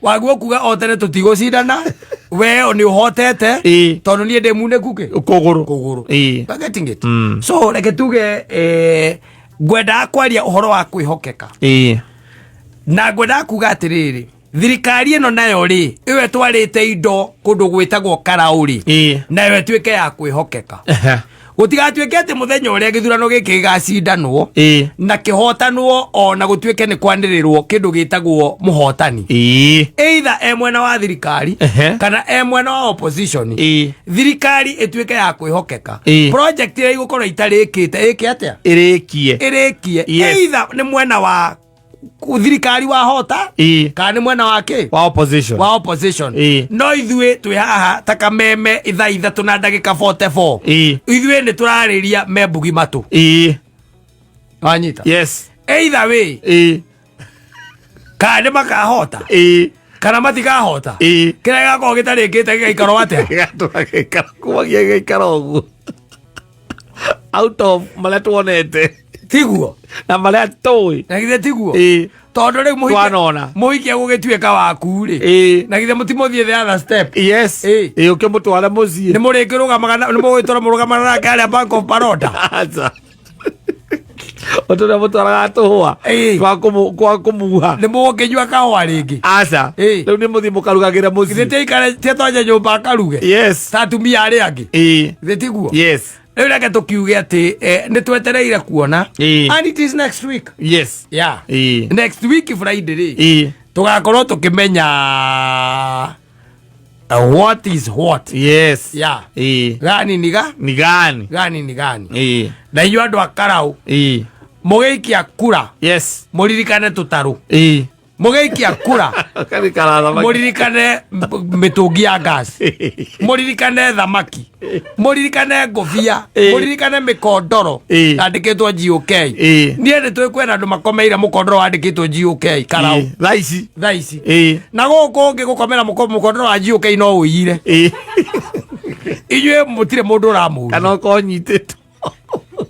waguo kuga otene tutigucindana we ni uhotete tondu nie ndi munde kuke kuguru getting it so reke tuge ngwenda kwaria uhoro wa kwihokeka na ngwenda kuga atiriri thirikari ino nayo ri iwe twarite indo kundu gwitagwo karauri nayo tuike ya kwihokeka gutigatuike ati muthenya uria githurano giki gigacindanwo na kihotanwo ona gutuike ni kwandirirwo kindu gitagwo muhotani either mwena wa thirikari kana mwena wa opposition thirikari ituike ya kwihokeka project ira igukorwo itarikite atia irikie either ni mwena wa thirikari wa hota kana ni mwena wake wa opposition no ithue twi haha takameme itha tuna ndagika 44 ithue ni turariria membugi matu wanyita either way kana makahota kana matikahota kira gako gitarikite gigaikaro atia kumagia gigaikaro uguo out of maria tuonete tiguo na maria toi na githe tiguo tondu riu muhikia gugituika waku ri na githe mutimothie the other step ukimutwara mucii ni murikirugamaga ni mugwitora murugamana na gari Bank of Baroda otona mutwaraga tuhua kwa kumuha ni muginyua kahua ringi riu ni muthii mukarugagira mucii githe teikare tetwanja nyumba akaruge tatumia ari angi githe tiguo riu reke tukiuge ati ni twetereire kuona and it is next week next week Friday ri tugakorwo tukimenya what is what gani ni gani na iyo andu akarau mugiikia kura muririkane tutaru mugiikia kura muririkane mitungi ya gas muririkane thamaki muririkane ngobia muririkane mikondoro andikitwo GOK nie ni twikwenda andu makomeire mukondoro wandikitwo GOK karau thaici na guku ngi gukomera mukondoro wa GOK no uyire inyue mutire mundu uramu kana konyititwo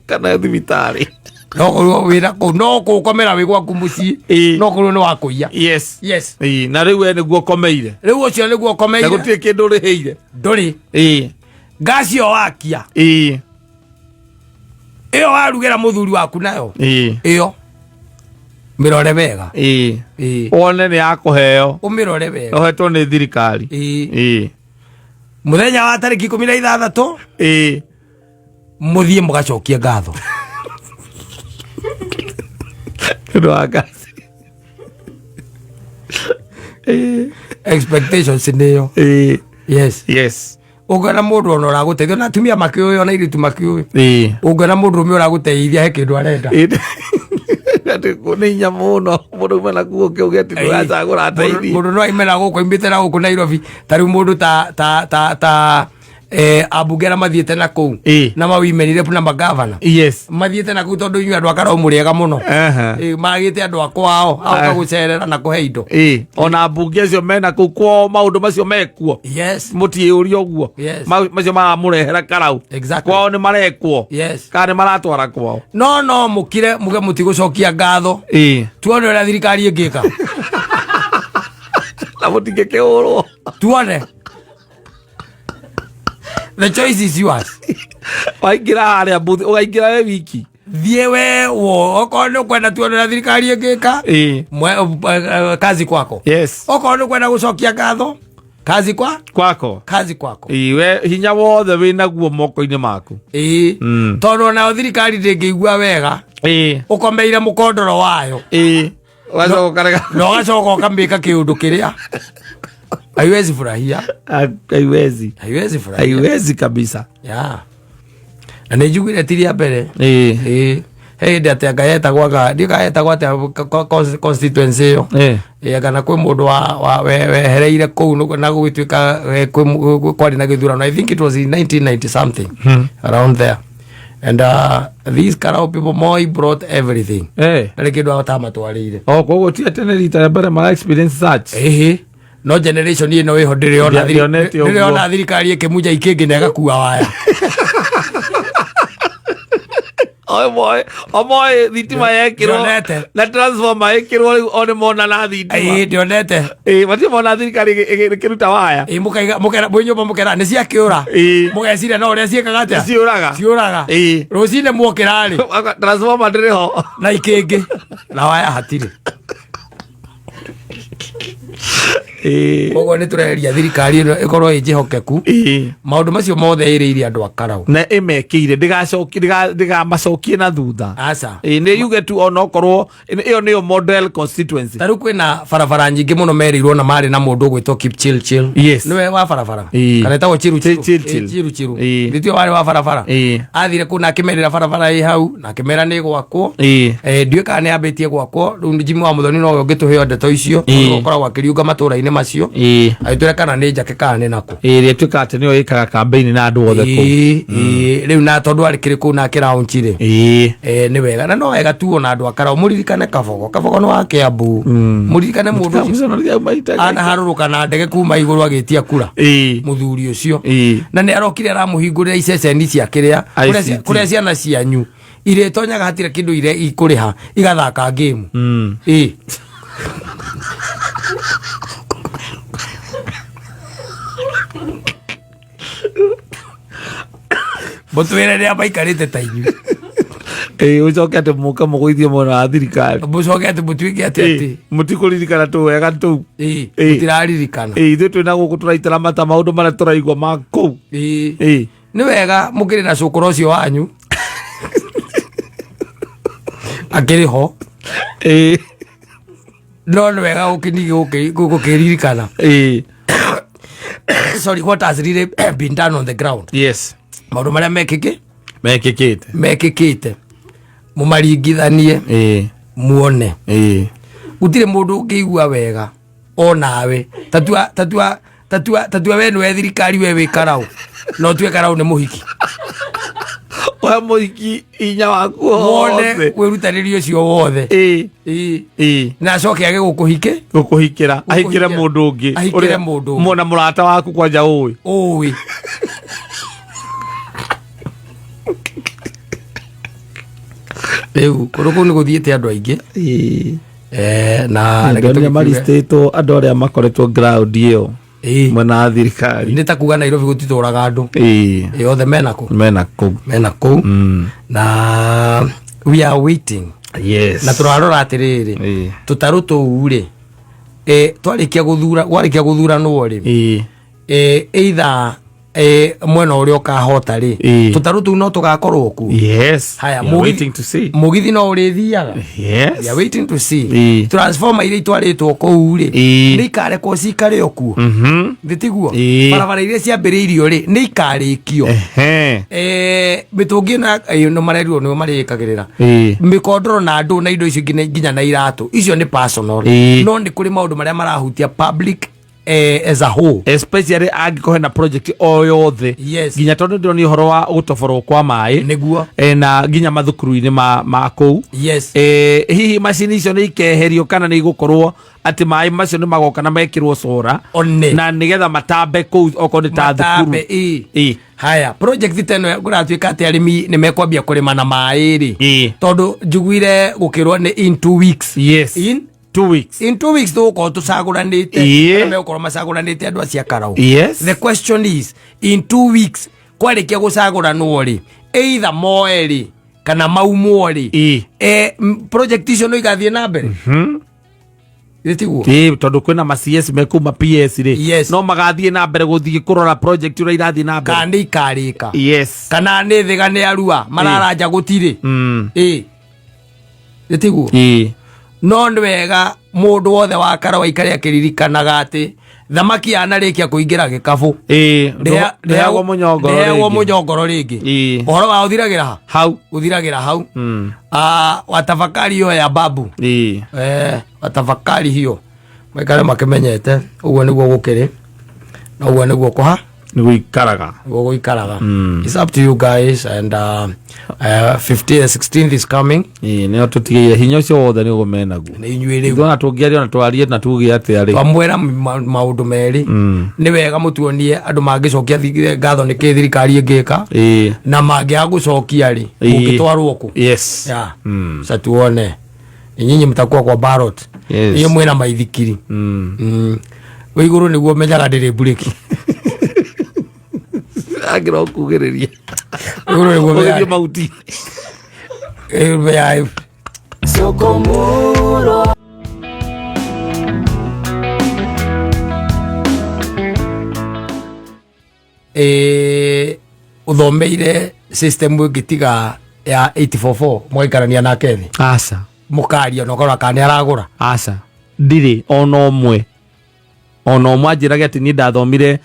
kana thibitari no wira ko no gukomera wi gwaku mucii no kuru ni wakuiya na riu ene guo komeire riu ucio ni guo komeire na gutie kindu riheire nduri ngasi o wakia iyo warugira muthuri waku nayo iyo mirore wega one ni yakuheo umirore wega ohetwo ni thirikari muthenya wa tariki 16 muthie mugacokia ngatho expectations niyo ungena mundu ona uraguteithia na atumia makiuyo na iritu makiuyo ungena mundu rume uraguteithia he kindu arenda ati kuninya muno mundu mena kuo kiugeti nduracagura ateithie mundu no imena guko imbite na guko Nairobi tari mundu ta abugera mathiete na kou na mawimenire na magavana mathiete na kou tondu inyu andu akara umuriega muno magite andu akwao auka gucerera na kuhe indo ona abunge acio mena kou kwao maundu macio mekuo mutiuria uguo macio maramurehera karau kwao ni marekwo kana maratwara kwao no mukire muge mutigucokia ngatho tuone uria thirikari ingika na mutingekeurwo tuone. The choice is yours. Waingira haria mbuthi ugaingira we wiki thie we wo okono kwenda tuone na thirikari ingika kazi kwako okono kwenda gucokia ngatho kazi kwako we hinya wothe wina guo moko-ini maku tondu na thirikari ndingĩigua wega ukomeire mukondoro wayo no gacoka ukambika kiundu kiria haiwezi furahia haiwezi kabisa na nijugire tiria mbere hindi atä ngayeta gwaka ndikayeta gwate constituency yo kana kwi mundu wehereire kou na gugituika kwari na githurano. I think it was in 1990 something around there, and these Karau people Moi brought everything na kindu atamatwarire koguo ti atene rita mbere ma experience such no generation ino wiho ndiriona thirikari ikimuja ikingi na igakua waya omoe thitima yekirwo na transformer yekirwo one mona na thitima ndionete mati mona thirikari ikiruta waya mukera bwenyo mukera ni cia kiura mugeciria no uria ciekaga atia ciuraga rucine muokera ri transformer ndiriho na ikingi na waya hatiri koguo nä tå reheria thirikari ä no ä korwo ä njä hokeku maå ndå macio mothe ä rä irie andå a Karau na ä mekä ire ndägamacokie na thutha nä yuge tu onokorwo ä yo nä yo model constituency. Tarä u kwä na barabara nyingä må no merä irwo na marä na må ndå å gwä two Kipchirchir nä we wa barabara kana ätagwo Chiruchiru nä tio warä wa barabara athire kå na akä merä barabara ä hau na akä mera nä gwakwo ndiå kana nä ambä tie gwakwo rä u Jimmy wa Muthoni no å ngä tå heo ndeto icio koragwo akä riunga matå ra-inä macio agĩtwĩra kana nĩ njake kana nĩ nako ĩrĩa ĩtuĩkaga atĩ nĩyo ĩkaga campaign na andũ othe kũu rĩu na tondũ arĩ kĩrĩ kũu nake raũnci rĩ nĩ wega na no wega tu ona andũ a Karau mũririkane Kabogo nĩ wa Kĩambu mũririkane mũndũ anaharũrũka na ndege kuma igũrũ agĩtia kura mũthuri ũcio na nĩ arokire aramũhingũrĩra iceceni cia kũrĩa ciana cianyu irĩtonyaga hatirĩ kĩndũ irĩa ikũrĩha igathaka game Botwere ria baikarite ta inyu ucoke ati muka muguithie mwana wa thirikari mucoke ati mutuike ati mutikuririkana tu wega tu mutiraririkana ithu twina guku turaitira mata maundu maria turaigua ma kuu ni wega mukiri na cukuru ucio wanyu akiri ho no ni wega gukiririkana sorry, what has really been done on the ground? Yes. Maundu maria mekikite mumaringithanie muone gutire mundu ungiigua wega onawe tatua we niwe thirikari we wi Karau no tue Karau ni muhiki wa muhiki inya waku wone wirutanĩria ũcio wothe na acoke age gukuhikira ahikire mundu ungi mona murata waku kwanja uwi rĩu kũrũ kũu nĩ gũthiĩte andũ aingĩ na nĩ maristĩtwo andũ arĩa makoretwo ground ĩyo mwena wa thirikari nĩ ta kuga Nairobi gũtitũraga andũ othe mena kũu na we are waiting na tũrarora atĩrĩrĩ tũtarũ tũu rĩ warĩkia gũthuranwo rĩ either mwena uria ukahota ri tutaru tu no tugakorwo ku. Yes, haya waiting to see mugithi no urithiaga. Yes, we are waiting to see transformer iria itwaritwo kou ri ni ikare ko cikare oku nditiguo barabara iria ciambiriirio ri ni ikarikio mitungi na no marerio no marikagirira mikondoro na andu na indo icio nginya na iratu icio ni personal no ni kuri maundu maria marahutia public as a whole, especially angikohe na project o yothe nginya tondu ndiro ni horo wa gutoborwo kwa mai niguo na nginya mathukuru-ini ma kou hihi macini icio ni ikeherio kana ni igukorwo ati mai macio ni magoka na mekirwo cora na nigetha matambe kou oko ni ta thukuru. Haya project teno guratuika ati arimi ni mekwambia kurima na mai ri tondu njugwire gukirwo ni in 2 weeks. In 2 weeks. In 2 weeks tuko tusaguranite me ukoro masaguranite andu acia karau. The question is in 2 weeks kwarikia gusaguranwo ri either moeri kana maumori project icio no igathie na mbere itiguo tondu kwina ma CS mekuma PS ri no magathie na mbere guthie kurora project ura irathie na mbere kandi ikarika kana ni thiga ni arua mararanja gutiri itiguo no ndwega mundu wothe wa kara waikare akiririkanaga ati thamaki anarikia kuingira gikabu ndeagwo munyongoro ringi uhoro wa uthiragira hau watafakari hiyo ya babu watafakari hiyo maikare makimenyete uguo niguo gukiri na uguo niguo kuha niguikaraga it's up to you guys and 16th is coming nio tutigiye hinya cio wothe ni ugomenagu ni inyuire ndona tungiaria na twarie na tuge ati ari twamwera maundu meri ni wega mutuonie andu mangicokia ngatho ni kithirikari ngika na mangiagucokia ri ukitwarwo ku satuone nyinyi mtakuwa kwa ballot hiyo mwena maithikiri iguru niguo menyaga ndiri bureki agira kugiriria iguru niguo menyaga mauti Sokomuro uthomeire system ngitiga ya 844 mwikarania na kethi asa mukaria no korwa kane aragura asa ndiri ono mwe ajirage ati ni ndathomire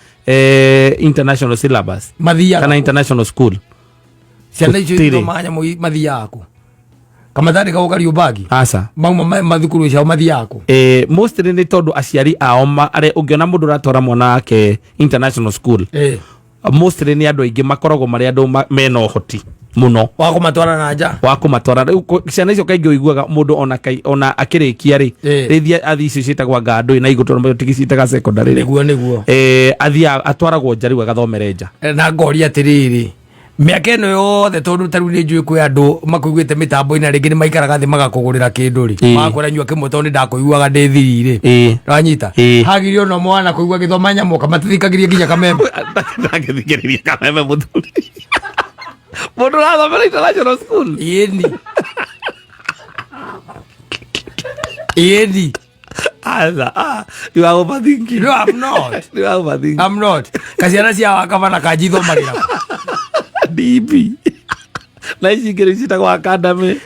international syllabus mathia kana international school ciana icio manya mathia yako kama thari ka ukari ubagi asa mauma mathukuru cia mathia yako mostly ni tondu aciari ao are ungiona mundu ratora mwana wake international school mostly ni andu aingi makoragwo mari andu mena uhoti muno wa kumatwara na nja wa kumatwara ciana icio kaingĩ uiguaga mundu ona akirikia ri rithia athi icio ciitagwa ngandũ na igũtũra mayo tigicitaga secondary niguo athia atwaragwo njari gathomere nja na ngori atiriri miaka ino yothe tondu taru ni njui kwi andu makuiguite mitambo ina ringi ni maikaraga thi magakugurira kindu ri makwira nyua kimwe tondu ndakuiguaga ndi thiri ri ranyita hagirio no mwana kuigua githoma nyamo kamathikagiria nginya kamembe ndangithikiriria kamembe muthuri mundu rathomera international school Yeni you are overthinking. No, I'm not. You are overthinking. I'm not. Kasiana cia wakavana kajithomagira DB na ici ngiri citagwo academy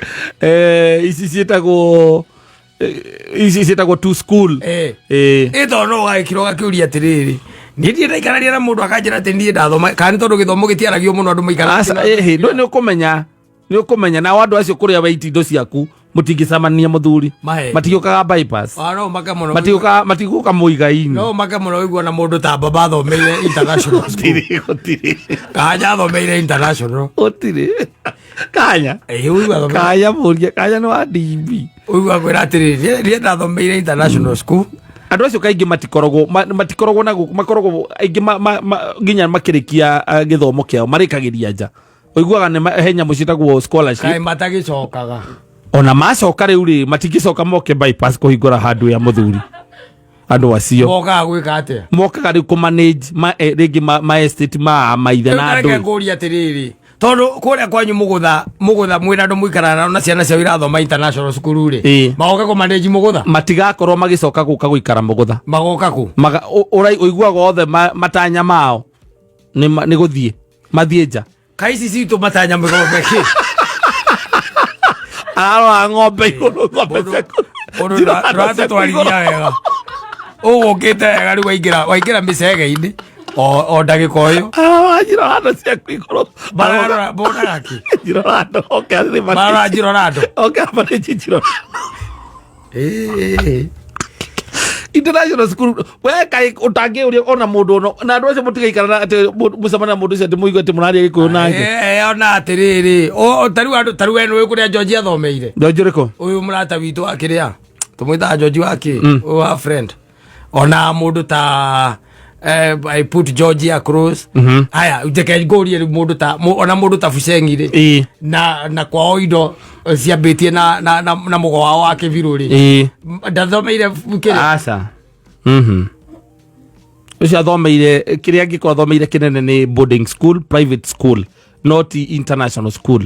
ici citagwo to school ito no gaikiro gakiuria atiriri ni ndie ndaikararia na mundu akanjira ati ndie ndathoma kana tondu githomo gitiaragio muno andu maikara ni ukumenya na andu acio kuria baiti indo ciaku mutingicamania muthuri matiukaga bypass no makamono matiguka muigaini no makamono wigwa na mundu ta baba thomeire international otiri kanya thomeire international otiri kanya wigwa kanya muria kanya no DB wigwa kwira atiri rie ndathomeire international school andu acio kaingi matikoragwo na makoragwo aingi nginya makirikia githomo kiao marikagiria nja uiguaga ni henya mucitagwo scholarship kai matagicokaga ona macoka riu ri matigicoka moke bypass kuhingura handu ya muthuri andu acio moka gwika atia moka riu ku manage ringi ma estate maithe na andu ngori atiriri tondu kuria kwanyu mugutha mwina andu muikarana na ciana cia irathoma international school ri magoka ku manage mugutha matigakorwo magicoka guka guikara mugutha magoka ku uiguaga othe matanya mao nĩ gũthiĩ mathiĩ nja kaisi citũ matanya mĩgombe kĩ ararora ng'ombe igũrũ ng'ombe tũratũtwarithia wega ũgũkĩte wega rĩu waingĩra mĩcege-inĩ o ndagĩka ũyũ njirorando ciaku igũrũ bonaga kĩ njirorando marora njirorando amarĩnji njirorando international school we kai ũtangĩũria ona mũndũ na andũ acio mũtigaikara atĩ mũcemania mũndũ ũcio atĩ mũigua atĩ mũraria Gĩkũyũ nake ona atĩrĩrĩ tarĩu we nĩũĩ kũrĩa George athomeire George ũrĩkũ ũyũ mũrata witũ wa kĩrĩa tũmwĩtaga George wa kĩ ũyũ wa friend ona mũndũ ta I put George across haya uteke ngũrie mũndũ ta ona mũndũ ta Buceng'i na kwao indo ciambĩtie na mũgo wao wa kĩbirũ ndathomeire kĩrĩa aca ũcio athomeire kĩrĩa angĩkorwo athomeire kĩnene nĩ boarding school private school not international school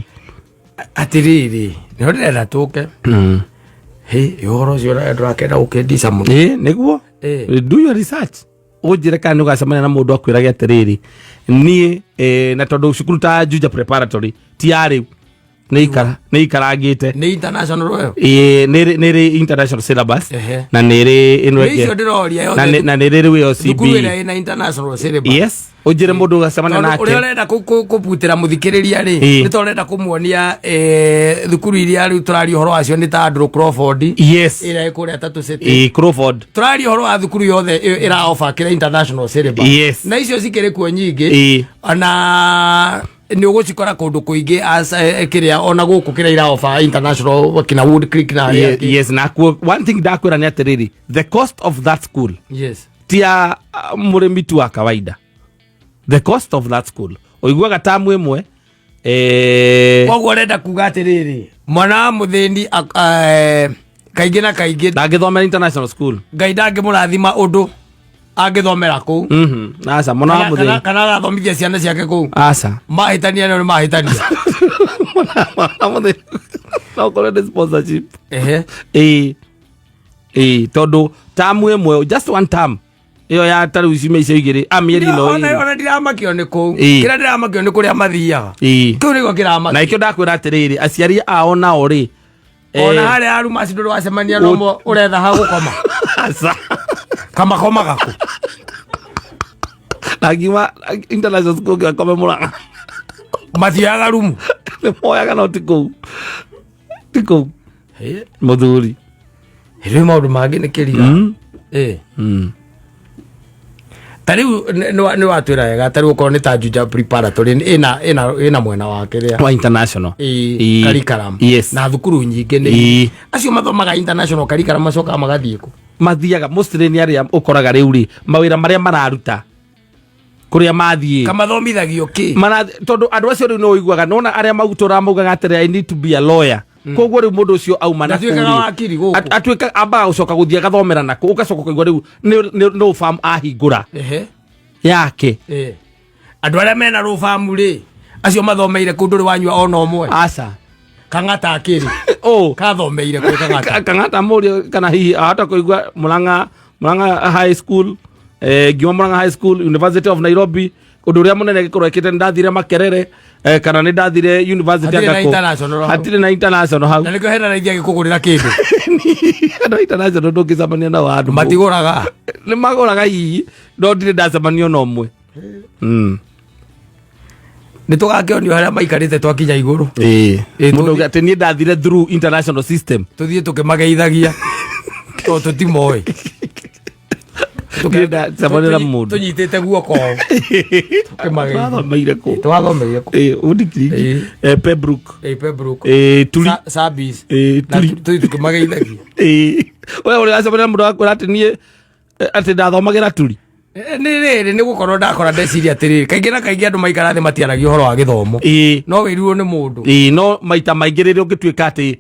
atĩrĩrĩ nĩho ndĩrenda tũke ũhoro ũcio ndũrakenda gũkĩndica mũno nĩguo do your research ũnjĩre kana nĩ ũgacemania na mũndũ akwĩrage atĩrĩrĩ niĩ na tondũ cukuru ta Juja preparatory ti ya rĩu nĩ ikarangĩte nĩ international royo nĩ international syllabus na nĩ na nĩ rĩu yo CB na international syllabus yes ũnjĩre mũndũ ũgacemania nake ũrĩa ũrenda kũbutĩra mũthikĩrĩria rĩ nĩ tũrenda kũmuonia thukuru iria rĩu tũraria ũhoro wacio nĩ ta Andrew Crawford yes ĩrĩa ĩkũrĩa Tatu City Crawford tũraria ũhoro wa thukuru yothe ĩraofa kĩrĩa international syllabus yes na icio cikĩrĩ kuo nyingĩ ona nĩ ũgũcikora kũndũ kũingĩ kĩrĩa ona gũkũ kĩrĩa iraofa international kina Wood Creek na yes na one thing ndakwĩra nĩ atĩrĩrĩ the cost of that school yes tia mũrĩmi tu wa kawaida the cost of that school oiguaga tamu ĩmwe koguo ũrenda kuga atĩrĩrĩ mwana wa mũthĩni kaingĩ na kaingĩ ndangĩthomera international school Ngai ndangĩmũrathima ũndũ angĩthomera kũu aca mwana wa mũthĩni kana agathomithia ciana ciake kũu aca mahĩtania nĩ mahĩtania no ũkorwo nĩ sponsorship tondũ tamu ĩmwe just one term iyo ya taru cime icio igĩrĩ mĩeri no ona ndiramakio nĩ kũu kĩrĩa ndĩramakio nĩ kũrĩa mathiaga kĩu nĩguo kĩramakio na ikĩo ndakwĩra atĩrĩrĩ aciari ao nao rĩ ona harĩa aruma ci ndũrĩ wacemania no ũretha ha gũkoma kamakoma gaku nagima international school gakome Mũrang'a mathiaga rumu moyaga no ti kũu mũthuri rĩu maũndũ mangĩ nĩ kĩriga tariu nĩ watwĩra wega tariu ũkorwo nĩ ta Juja preparatory ĩna mwena wake rĩa wa international curriculum na thukuru nyingĩ nĩ acio mathomaga international curriculum macokaga magathiĩ kũ mathiaga mostly nĩ arĩa ũkoraga rĩu rĩ mawĩra marĩa mararuta kũrĩa mathiĩ kamathomithagio kĩ tondũ andũ acio rĩu no ũiguaga nona arĩa magutora maugaga atĩrĩ I need to be a lawyer koguo rĩu mũndũ ũcio auma na atuĩka ambaga gũcoka gũthiĩ agathomera nako ũgacoka ũkaigua rĩu no farm ahingũra yake andũ arĩa mena rũ farm rĩ acio mathomeire kũndũ rĩ wanyua ona ũmwe aca Kang'ata akĩrĩ kathomeire kũ Kang'ata mũrio kana hihi ahota kũigua Mũrang'a high school ngiuma Mũrang'a high school University of Nairobi ũndũ ũrĩa mũnene gĩkorwo ĩkĩte nĩ ndathire Makerere kana nĩ ndathire university hatirĩ na international hau na nĩkĩo hena raithia gĩkũgũrĩra kĩndũ andũ international ndũngĩcemania nao andũ matigũraga nĩ magũraga hihi no ndirĩ ndacemania ona ũmwe nĩ tũgakĩonio harĩa maikarĩte twakinya igũrũ mũndũ atĩ niĩ ndathire through international system tũthiĩ tũkĩmageithagia tondũ tũtimoĩ tũnyitĩte guoko twathomeire kũ Pembroke Sabis tũthiĩ tũkĩmageithagia we ũrĩ wacemania mũndũ wakwĩra atĩ niĩ atĩ ndathomagĩra turi nĩ gũkorwo ndakora ndeciria atĩrĩrĩ kaingĩ na kaingĩ andũ maikara thĩ matiaragia ũhoro wa gĩthomo no wĩrirwo nĩ mũndũ no maita maingĩ rĩrĩa ũngĩtuĩka atĩ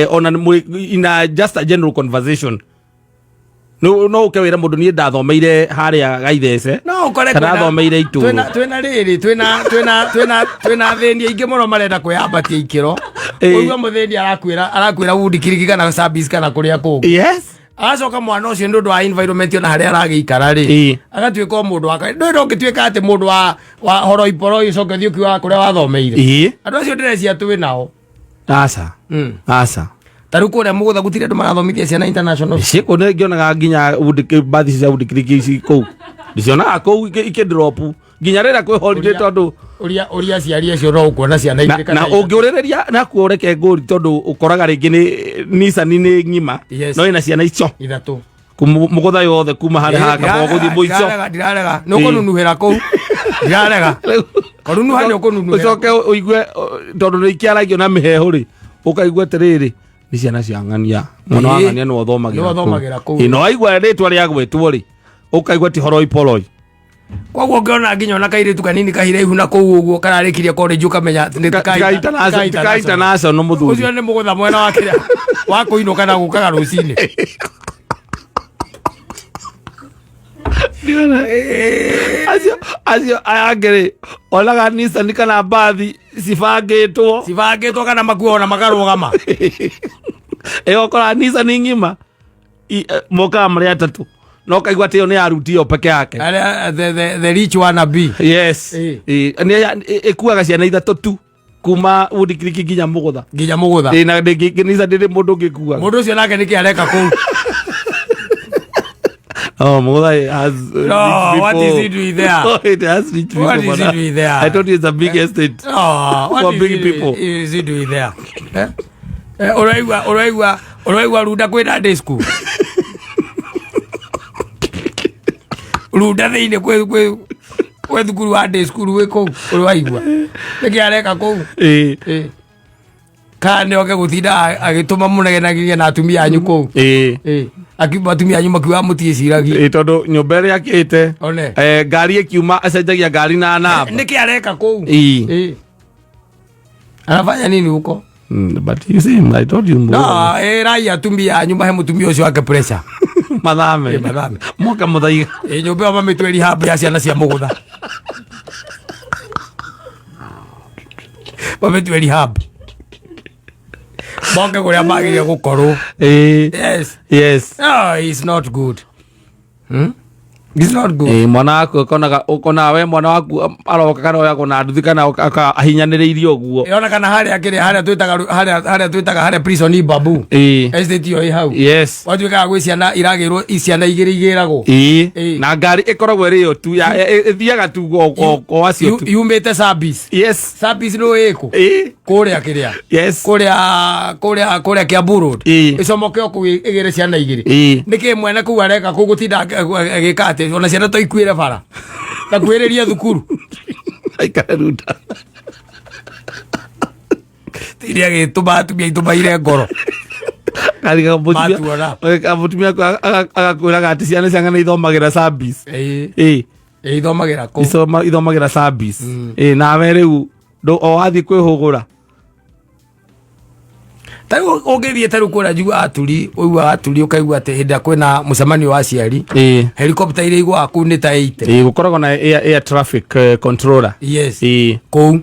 ona in just a general conversation no ũke wĩra mũndũ niĩ ndathomeire harĩa Gaithece kana athomeire Itũũrũ twĩna rĩrĩ twĩna thĩni aingĩ mũno marenda kwĩyambatia ikĩro ũguo mũthĩni arakwĩra Wood Creek kana Sabis kana kũrĩa kũngĩ Acoka mwana ucio ndu wa environment na haria aragiikara ri agatuika mundu wa ndu ngituika ati mundu wa horo iporo icoke thiuki wa kuria wathomeire andu acio ndirecia tu winao asa taru kuria mugutha gutire andu marathomithia ciana international ciko ne ngionaga nginya bathi cia udikiriki kou ndiciona kou ikidrop nginya rira kwi holiday tondu uria ciari acio no ukuona ciana igire na ungiurereria na kuoreke nguri tondu ukoraga ringi ni Nissan ni ngima no ina ciana icio ithatu mugutha yothe kuma hane haka guthi muico ndirarega no kununuhira kou ndirarega korunu hane kununuhira ucoke uigue tondu ni ikiaragio na mihehu ri ukaigua tiriri ni ciana cia ng'ania mwana wa ng'ania no thomagera kou no aigua ritwa ria gwetwo ri ukaigua ti horo ipoloi kwa ngiona nginya na kairitu kanini kahire ihu na kou uguo kararikirie college ukamenya kaita nasa no muthuri ucio ni mugutha mwena wa kiria wa kuinuka na gukaga rucini Asio ayagere olaga Nissan kana bathi sibangitwo kana makuo na makarugama okora Nissan ngima moka mari atatu no kaigwa tio ni arutio peke yake the rich wanna be yes ni ekuaga ciana ithatu tu kuma udikiriki nginya mugutha na Nissan ndiri mundu ngikua mundu ucio nake niki areka kou Mugutha has what is he doing there? It has rich people. What is he doing there? I thought it's a big estate for big people. Is he doing there? Oraiwa ruda kwenda day school. Ruda thiine kwe thukuru wa day school wiko oraiwa. Niki areka kou. Kane oke guthinda agituma munegenagiria na atumia anyu kou. Akiba atumia anyu makiwa mutie ciragi. Tondu nyumba ria akite ngari ikiuma acenjagia ngari na namba. Niki areka kou. Anafanya nini huko? But you see, I told you more. No, rai atumia anyu mahe mutumia ucio wake pressure. Madame. Moka muthai. Nyumba mama mitweri haba ya ciana cia mugutha. Mama mitweri haba. Moka kuria magiria gukorwo. Yes. No, it's not good. It's not good. Mwana waku ukona we mwana waku aroka kana oya kona nduthi kana ahinyaniriirio guo. Yona kana haria twitaga haria prison babu. Estate yo hau. Yes. Watu ka gwe ciana iragirwo ciana igiragwo. Na ngari ikoragwo rio tu ithiaga tu go acio tu. Yumete service. Yes. Service no eko. Kuria kiria. Yes. Kuria kia burud. Icomoke oku igire ciana igiri. Niki mwene ku areka kugutinda agikate ona ciana to ikuire bara. Na kwiriria thukuru. Aikara ruta. Tiria gituma itumaire ngoro. Kari kamutumia agakwiraga ati ciana ciangana ithomagira service. Ithomagira ku. Ithomagira service. Nawe riu o wathi kwihugura. Tayo ogethie taru kura juu aturi oiwa aturi ukaigwa ate hinda kwena mucemanio wa ciari helicopter ile igwa aku ni ta 8 gukoragwo na air traffic controller. Yes kou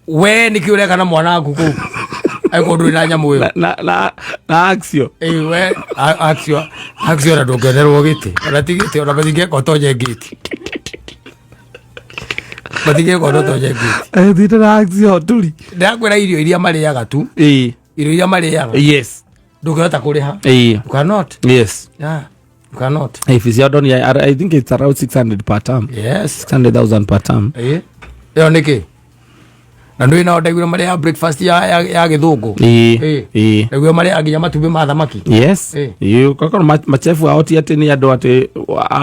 we nikiureka na mwana waku kou aiko ndu na nyamu yo na axio we axio na ndogererwo giti ona tigite ona bathige kotoje giti bathige kotoje giti thita na axio turi ndakwira irio iria mariaga tu irio iria mariaga. Yes. Ndukihota kuriha. You cannot. Yes. Yeah. You cannot. If it's your donor, I think it's around 600 per term. Yes. 600,000 per term. Yo niki. Na ndio ina odagura maria breakfast ya githungu. Ndio maria aginya matubi ma thamaki. Yes. You kokoro machefu out ati ni andu ati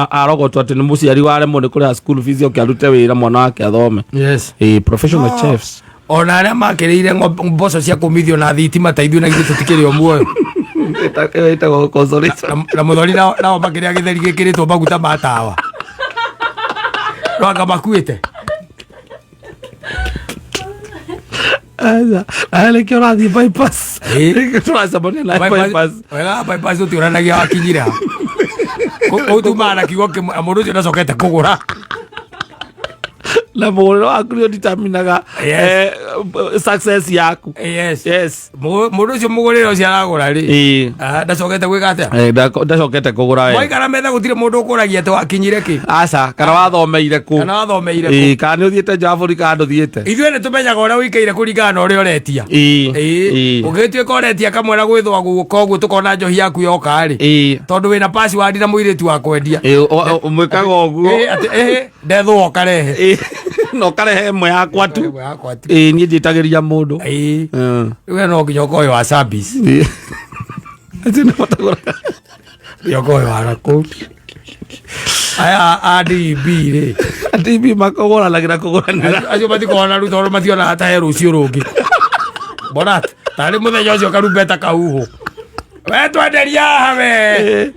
arogotwo ati ni muciari ware mo ni kuri school fees okiarute wira mwana wake athome. Yes. Professional chefs. Ona aria makiriire mboco cia kumithio na thitima ta ithuĩ na githĩ tũtikĩrĩ o muoyo ĩtagwo consolation na mũthori nao makĩrĩa gĩtheri gĩkĩrĩtwo maguta ma tawa no anga makuĩte nĩkĩo ũrathiĩ bypass tũracemania na bypass wega bypass ũtiũranagia wakinyire ha kũu tumaga na kiugo kĩmwe mũndũ ũcio ndacokete kũgũra na mũgũrĩre waku nĩ ũditaminaga success yaku. Yes. Mũndũ ũcio mũgũrĩre ũcio aragũra rĩ. Ndacokete gwĩka atĩa? Ndacokete kũgũra we. Mwaikara metha gũtirĩ mũndũ ũkũragia atĩ wakinyire kĩ? Aca, kana wathomeire kũ? Kana nĩ ũthiĩte nja bũrũri kana ndũthiĩte? Ithuĩ nĩ tũmenyaga ũrĩa ũikaire kũringana na ũrĩa ũretia. Ũgĩtuĩka ũretia kamwe na gwĩthũa guoka ũguo tũkona njohi yaku yoka rĩ. Tondũ wĩna password na mũirĩtu wa kwendia. Mwĩkaga ũguo. Ndethũa ũkarehe. No karehe ĩmwe yakwa tu. Niĩ njĩtagĩria mũndũ. Rĩu no nginya ũkoe wa service. Yokoe wa rakũ. Aya ADB rĩ. ADB makogũranagĩra kũgũranĩra. Acio matikona rĩu tondũ mationa hata rũciũ rũngĩ. Bonat, tarĩ mũthenya ũcio karumbeta kahuhũ. We twenderia haha we.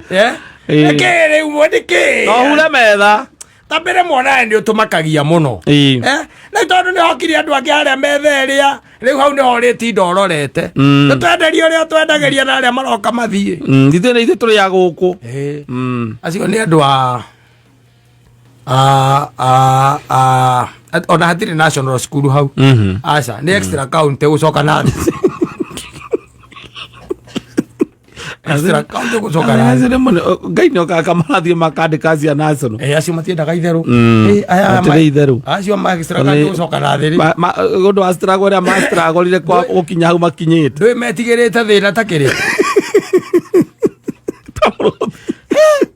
Nĩkĩ rĩu mwandĩkĩ? No hure metha. Tambere mwana ndio tumakagia muno na tondu ni hokiri andu angi aria metha ria riu hau ni horiti ndororete tutwenderia uria twendageria na aria maroka mathie ndithe ni ithe turi ya guku acio ni andu ona hatiri national school hau aca ni extra count ucoka na extra count gucoka na ngai no kamarathie makandika cia national acio matiendaga itheru aya itheru acio ma extra count gucoka na thiri gundu wa struggle ya master gorire kwa ukinya hau makinyite ndui metigirite thina takiri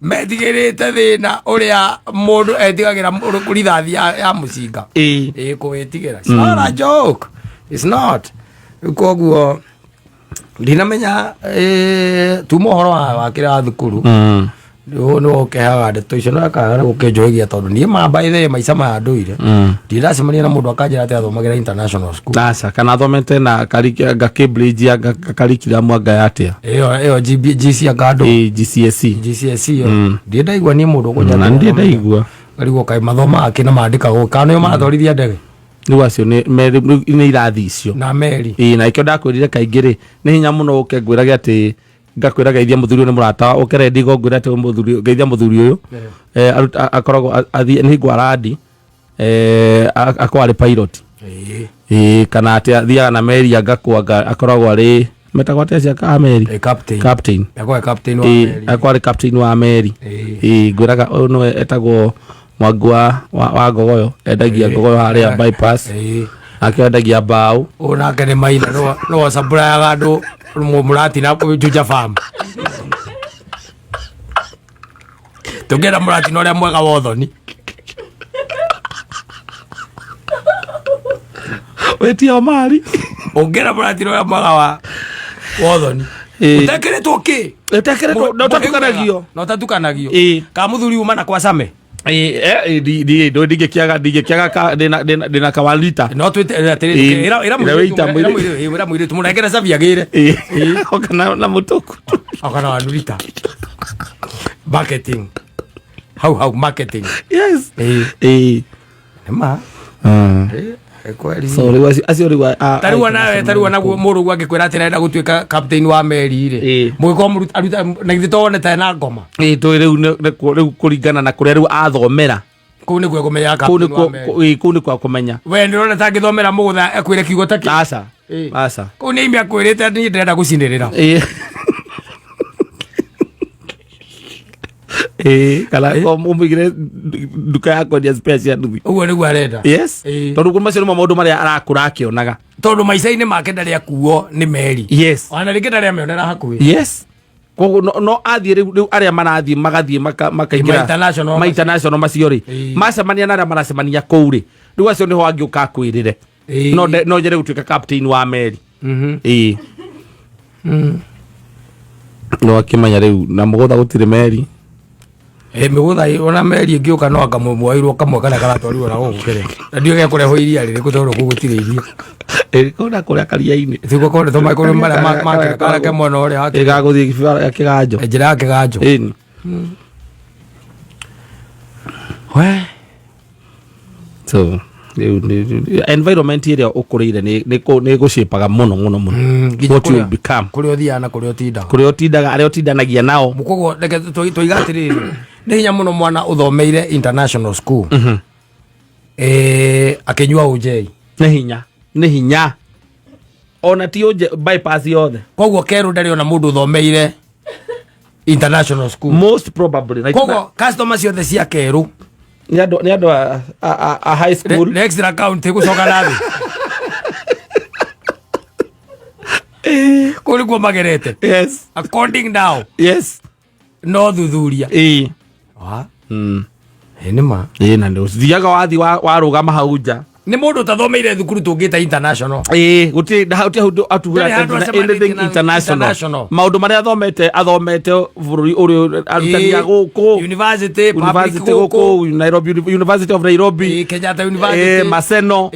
metigirite thina uria mundu etigagira kurithathi ya mucinga kuwetigira it's not a joke, it's not koguo ndinamenya tuma ũhoro wa kĩra thukuru no kehaga ndeto icio no akaga gũkĩnjohĩgia tondũ niĩ mamba ithe maica ma ndũire ndiracemania na mũndũ akanjĩra atĩ athomagĩra international school aca kana athomete na Cambridge ya curriculum anga atĩa ĩyo GC anga ndũ GCSE yo ndiendaigua niĩ mũndũ ũkũnjata na ndiendaigua arigwo kaĩ mathomaga kĩ na maandĩkagwo kana nĩo marathorithia ndege rĩu acio nĩ irathi icio na meri na ikĩo ndakwĩrire kaingĩ rĩ nĩ hinya mũno ũke ngwĩrage atĩ ngakwĩra geithia mũthuri ũyũ nĩ mũrata ũkeredi go ngwĩra atĩ mũthuri geithia mũthuri ũyũ akoragwo athiĩ nĩ ngwarandi akoragwo arĩ pilot kana atĩ athiaga na meri angakwa akoragwo arĩ metagwo atĩa cia ka meri captain akoragwo arĩ captain wa meri ngwĩraga ũyũ nĩwe etagwo Mwangua wa Ngogoyo endagia Ngogoyo harĩa bypass akĩendagia mbaũ onake nĩ maina no supply andu murati na Juja farm tugera murati no ria mwega wothoni wetia mari ongera murati no ria mwega wa wothoni utekeretwo ki no tatukanagio ka muthuri uma na kwa Same ndingĩkiaga ndĩna kawalita no twĩte atĩrĩ ĩra mũirĩtu mũnengere cabi agĩre oka na mũtũku oka na wanurita marketing hau marketing yes nĩma tarua naguo mũrũgu angĩkwĩra atĩ arenda gũtuĩka captain wa meri rĩ mũgĩkorwo aruta na githĩ tonete na ngoma rĩu kũringana na kũrĩa rĩu athomera kũu nĩkuo kũmenya captain wa meri kũu nĩkuo kũmenya we nĩũrona ta angĩthomera mũgũtha akwĩre kiugo ta kĩ aca kũu nĩ ime akwĩrĩte niĩ ndĩrenda gũcinĩrĩra kana ũmũigire nduka ya kwendia spare cia nduthi ũguo nĩguo arenda yes tondũ macio nĩmo maũndũ marĩa arakũra akĩonaga tondũ maica-inĩ make ndarĩ akuo nĩ meri yes ona rĩngĩ ndarĩ amĩonera hakuhĩ yes koguo no athiĩ rĩu arĩa marathiĩ magathiĩ makaingĩra ma international macio rĩ macemania na arĩa maracemania kũu rĩ rĩu acio nĩho angĩũka akwĩrĩre no njere gũtuĩka captain wa meri no akĩmenya rĩu na mũgũtha gũtirĩ meri mĩgũtha ona meri ĩngĩũka no anga mwairwo kamwe karĩa karatwarirwo na gũkũ na ndiũĩ kũrehwo iria rĩrĩ gũtwarwo kũu gũtirĩ iria kũna kũrĩa karia-inĩ thikũ kũrĩa tũmaikũrũ marĩa makareke mwena ũrĩa gagũthiĩ kĩganjo njĩra ya kĩganjo we so environment ĩrĩa ũkũrĩire nĩ gũcipaga mũno what you become kũrĩa ũthiaga na kũrĩa ũtindaga arĩa ũtindanagia nao mũkoguo reke tũiga atĩrĩrĩ nĩ hinya mũno mwana ũthomeire international school akinyua ujei nĩ hinya ona ti uje bypass yothe koguo Keru ndari ona mundu thomeire international school most probably koguo customer ciothe cia Keru nĩ andũ a high school next account gucoka nathi kuri kwa magerete yes according now yes no thuthuria nima na ndio thiaga wathi warugama hau nja ni mundu tathomeire thukuru tungita international guti atuga anything international maundu maria athomete bururi uri arutania guku university guku University of Nairobi Kenyatta University Maseno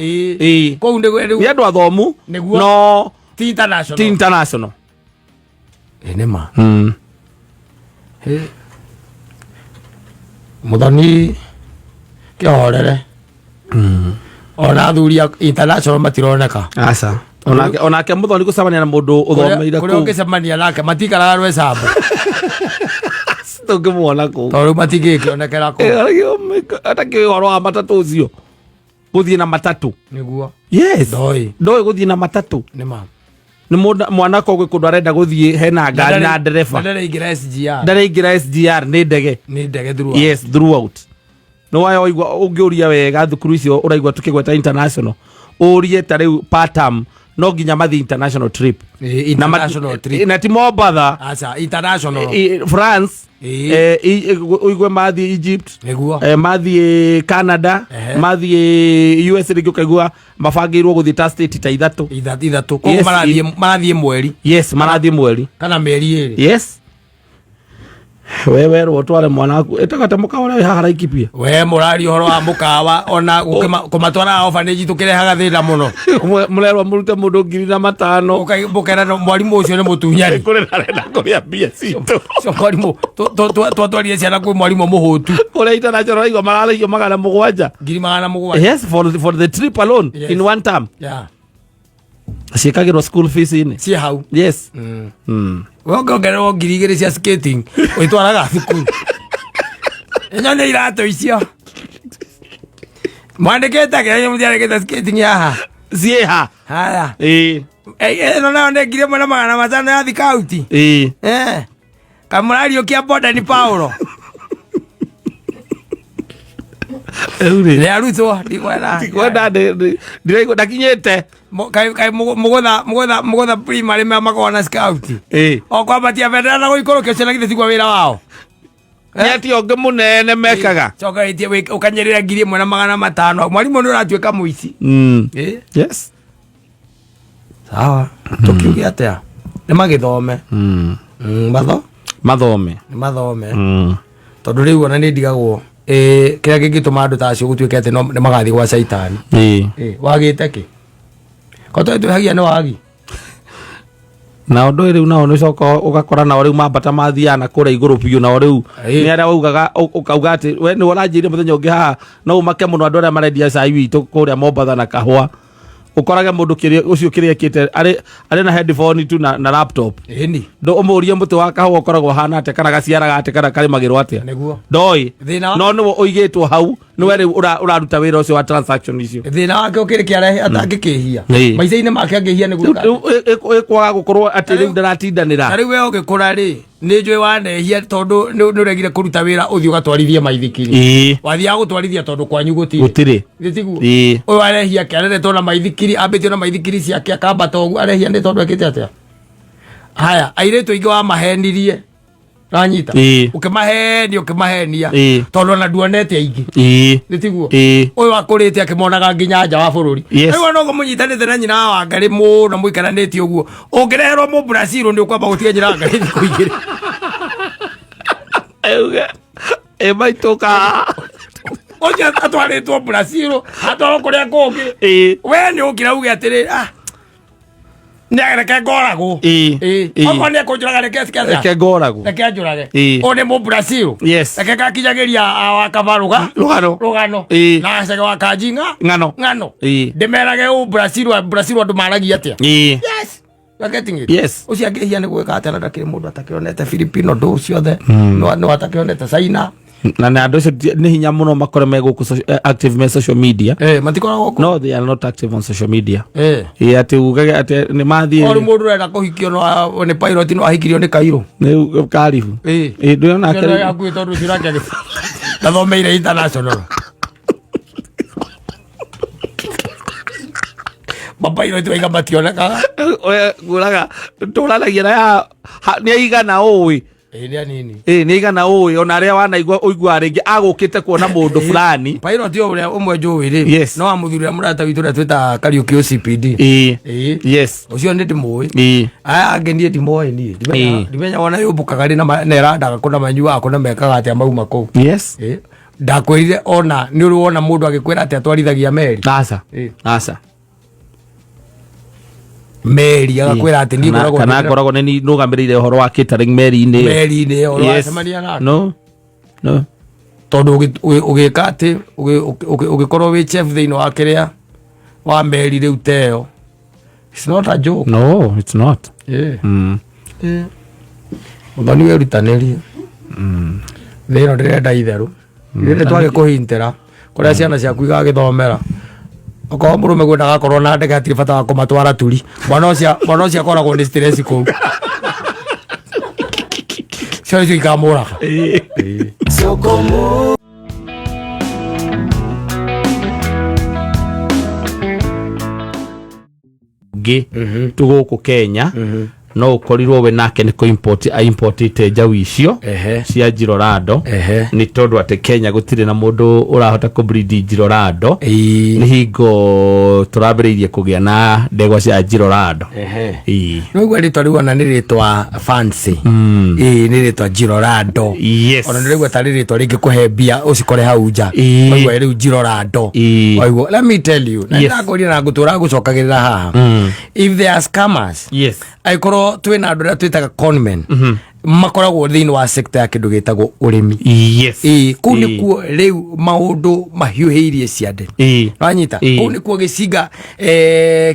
kou ni andu athomu no ti international nima muthoni kihorere ona thuria international matironeka asa onake muthoni gucemania na mundu uthomeire ku ngicemania nake matikaraga rwe sambu tungimwona ku tondu matingikionekera ku atake horo wa matatu ucio guthie na matatu niguo yes ndoi guthie na matatu nima ni mwana ko gwe kundu arenda guthie hena ngari na ndereba ndareingĩra SGR ni ndege throughout no wayo oigwa ungiuria wega thukuru icio uraigwa tukigweta international urie ta riu patam no nginya mathi international trip na ti Mombatha international France uigwe mathi Egypt mathi Canada mathi US ringi ukaigua mabangirwo guthie ta state ta ithatu koguo marathie mweri marathie mweri kana meri iri yes wewe rotware mwanaku etakata mukawa we haha raikipia we murari horo wa mukawa ona kumatwara orphanage tukirehaga thina muno murerwa murute mundu 5,000 ukaimbukera mwarimu ucio ni mutunyari kuri arenda kuria bia cito so mwarimu twatwarire ciana kwi mwarimu muhutu kuri international igwa mararigio 700 700 yes for the trip alone in one term ciikagirwo school fees ini ci hau yes wongererwo 2,000 cia skating uitwaraga thukuru nyone irato icio mwandikite kenya muthiarikite skating yaha cieha haya no nayo nĩ 1,500 ya thikauti kamurario kia boda ni Paulo arutwo ndikwenda ndiraigua ndakinyite mugutha primary makorwo na scout okwambatia bendera na guikũrũkia ciana githĩ tigwa wĩra wao nĩati ũngĩ mũnene mekaga coketie ũkanyerera 1,500 mwarimũ nĩ ũratuĩka mũici yes sawa tukiuge atia nĩ magĩthome mathome tondũ rĩu ona nĩ ndigagwo kĩrĩa kĩngĩtũma andũ ta acio gũtuĩke atĩ nĩ magathiĩ gwa caitani wagĩte kĩ koto twĩhagia nĩ wagi na ũndũ rĩu nao nĩcoka ũgakora nao rĩu mambata mathiana kũrĩa igũrũ biũ nao rĩu nĩ arĩa waugaga ũkauga atĩ we nĩ ũranjĩire mũthenya ũngĩ haha no ũmake mũno andũ arĩa marendia cai witũ kũrĩa Mombatha na kahũa ukorage mundu ucio kiria kite ari na headphone tu na laptop ndo umurie muti wa kahũa ukoragwo hana ate kana gaciaraga ate kana kari magirwo atia ndoi no no uigitwo hau niwe uraruta wira ucio wa transaction icio thina wake ukiri kiarehe atangikihia maica-ini make angihia niguo ikwaga gukorwo ati riu ndaratindanira riu we ugikura ri ni njui wanehia tondu ni uregire kuruta wira uthi ugatwarithia maithikiri wathia gutwarithia tondu kwanyu gutiri gitigu uyu arehia kiareretwo na maithikiri ambitio na maithikiri ciake akambata uguo arehia ni tondu ekite atia haya airetu ingi wa mahenirie ranyita ukimahenia tondu na duonete aingi gitigu uyu akurite akimonaga nginya nja wa bururi riu no munyitanite na nyina wa ngari muno muikaranite uguo ungireherwo mu Brazil ndi ukwamba gutiga nyina ngari thiku igiri maitoka oja atwaritwo Brazil atwaro kuria kungi we ni ukira uge atiri nĩareke ngoragwo okorwo nĩ ekũnjũraga reke ngoragwo reke anjũrage ũyũ nĩ Mũbrazil reke gakinyagĩria wa Kavaruga rũgano na Chege wa Kanji ng'ano ndĩmerage Brazil andũ maragia atĩa ũcio angĩhia nĩ gwĩka atĩa na ndakĩrĩ mũndũ atakĩonete Filipino ndũ ciothe no atakĩonete China na ando ni hinya muno makore mego active me social media matikora goko no they are not active on social media ati ugage ati ni mathi ori mundu era kuhikio no ne pilot no ahikirio ni Kairo ni karibu ndio na kare ya kuito ru cirake na thomeire international mapairo tu iga bationeka guraga turanagia na ni igana oi ni igana oi ona aria wanaigua uigua ringi agukite kuona mundu fulani pairo tio uria umwe njui ri no amuthurira murata witu ria twita Kariuki OCPD yes ucio ndi ndimui aya angenie ndimoi ni ndimenya wona yumbukaga ri na erandaga kuna manyu ako na mekaga atia mauma ko yes ndakwirire ona ni uri wona mundu agikwira atia twarithagia meri asa meri agakwira ati ni koragwo kana koragwo ni nugamirire uhoro wa catering meri-ini uhoro semania na no tondu ugika ati ugikorwo wi chef thiini wa kiria wa meri riu teo it's not a joke no it's not muthoni we rutanirie thino ndirenda itheru ndire twage kuhintira kuria ciana ciaku igagithomera okorwo murume gwendaga korwo na ndege atiri bata wa kumatwara turi mwana ucio akoragwo ni stress kou cio icio ikamuraga tuguku Kenya no ukorirwo we nake ni ko importite njaũ icio cia Njirorando ni tondu ati Kenya gutire na mundu urahota ku breed Njirorando ni hingo turambiriirie kugia na ndegwa cia Njirorando no gwe ritwa riu ona ni ritwa fancy ni ritwa Njirorando ona ni ritwa ritwa ringi kuhe mbia ucikore hau nja gwe riu Njirorando oiguo let me tell you na ndakoria na gutura gucokagirira haha if they are scammers aikoro twina andu ria twitaga conmen makoragwo thiini wa sector ya kindu gitagwo urimi kuu nikuo riu maundu mahiuhiirie ciande wanyita kuu nikuo gicinga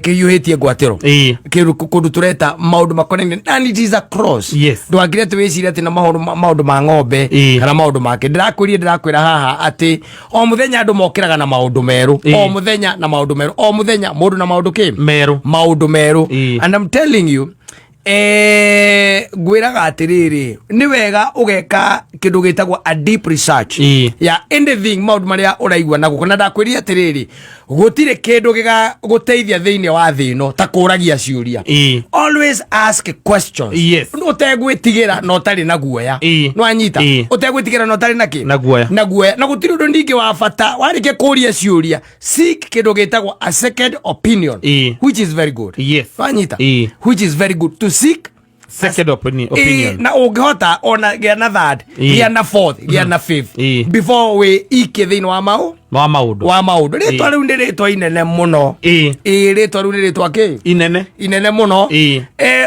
kihiuhitie ngwatiro kundu tureta maundu makonainie and it is a cross ndwagire ati wiciria ati na maundu ma ng'ombe kana maundu make ndirakwira haha ati o muthenya andu mokiraga na maundu meru o muthenya na maundu meru o muthenya mundu na maundu maundu meru and I'm telling you gwiraga atiriri ni wega ugeka kindu gitagwo a deep research ya anything maundu maria uraigua nago kana ndakwiria atiriri gutire kindu giga guteithia thiini wa thino ta kuragia ciuria always ask questions utegwitigira no tari na guoya no anyita utegwitigira no tari na guoya na gutire undu ndingi wa bata warike kuria ciuria seek kindu gitagwo a second opinion which is very good anyita which is very good to seek second opinion na ungihota ona gia na third gia na fourth gia na fifth before we ike thiini wa maundu ritwa riu ndi ritwa inene muno ritwa riu ni ritwa ki inene muno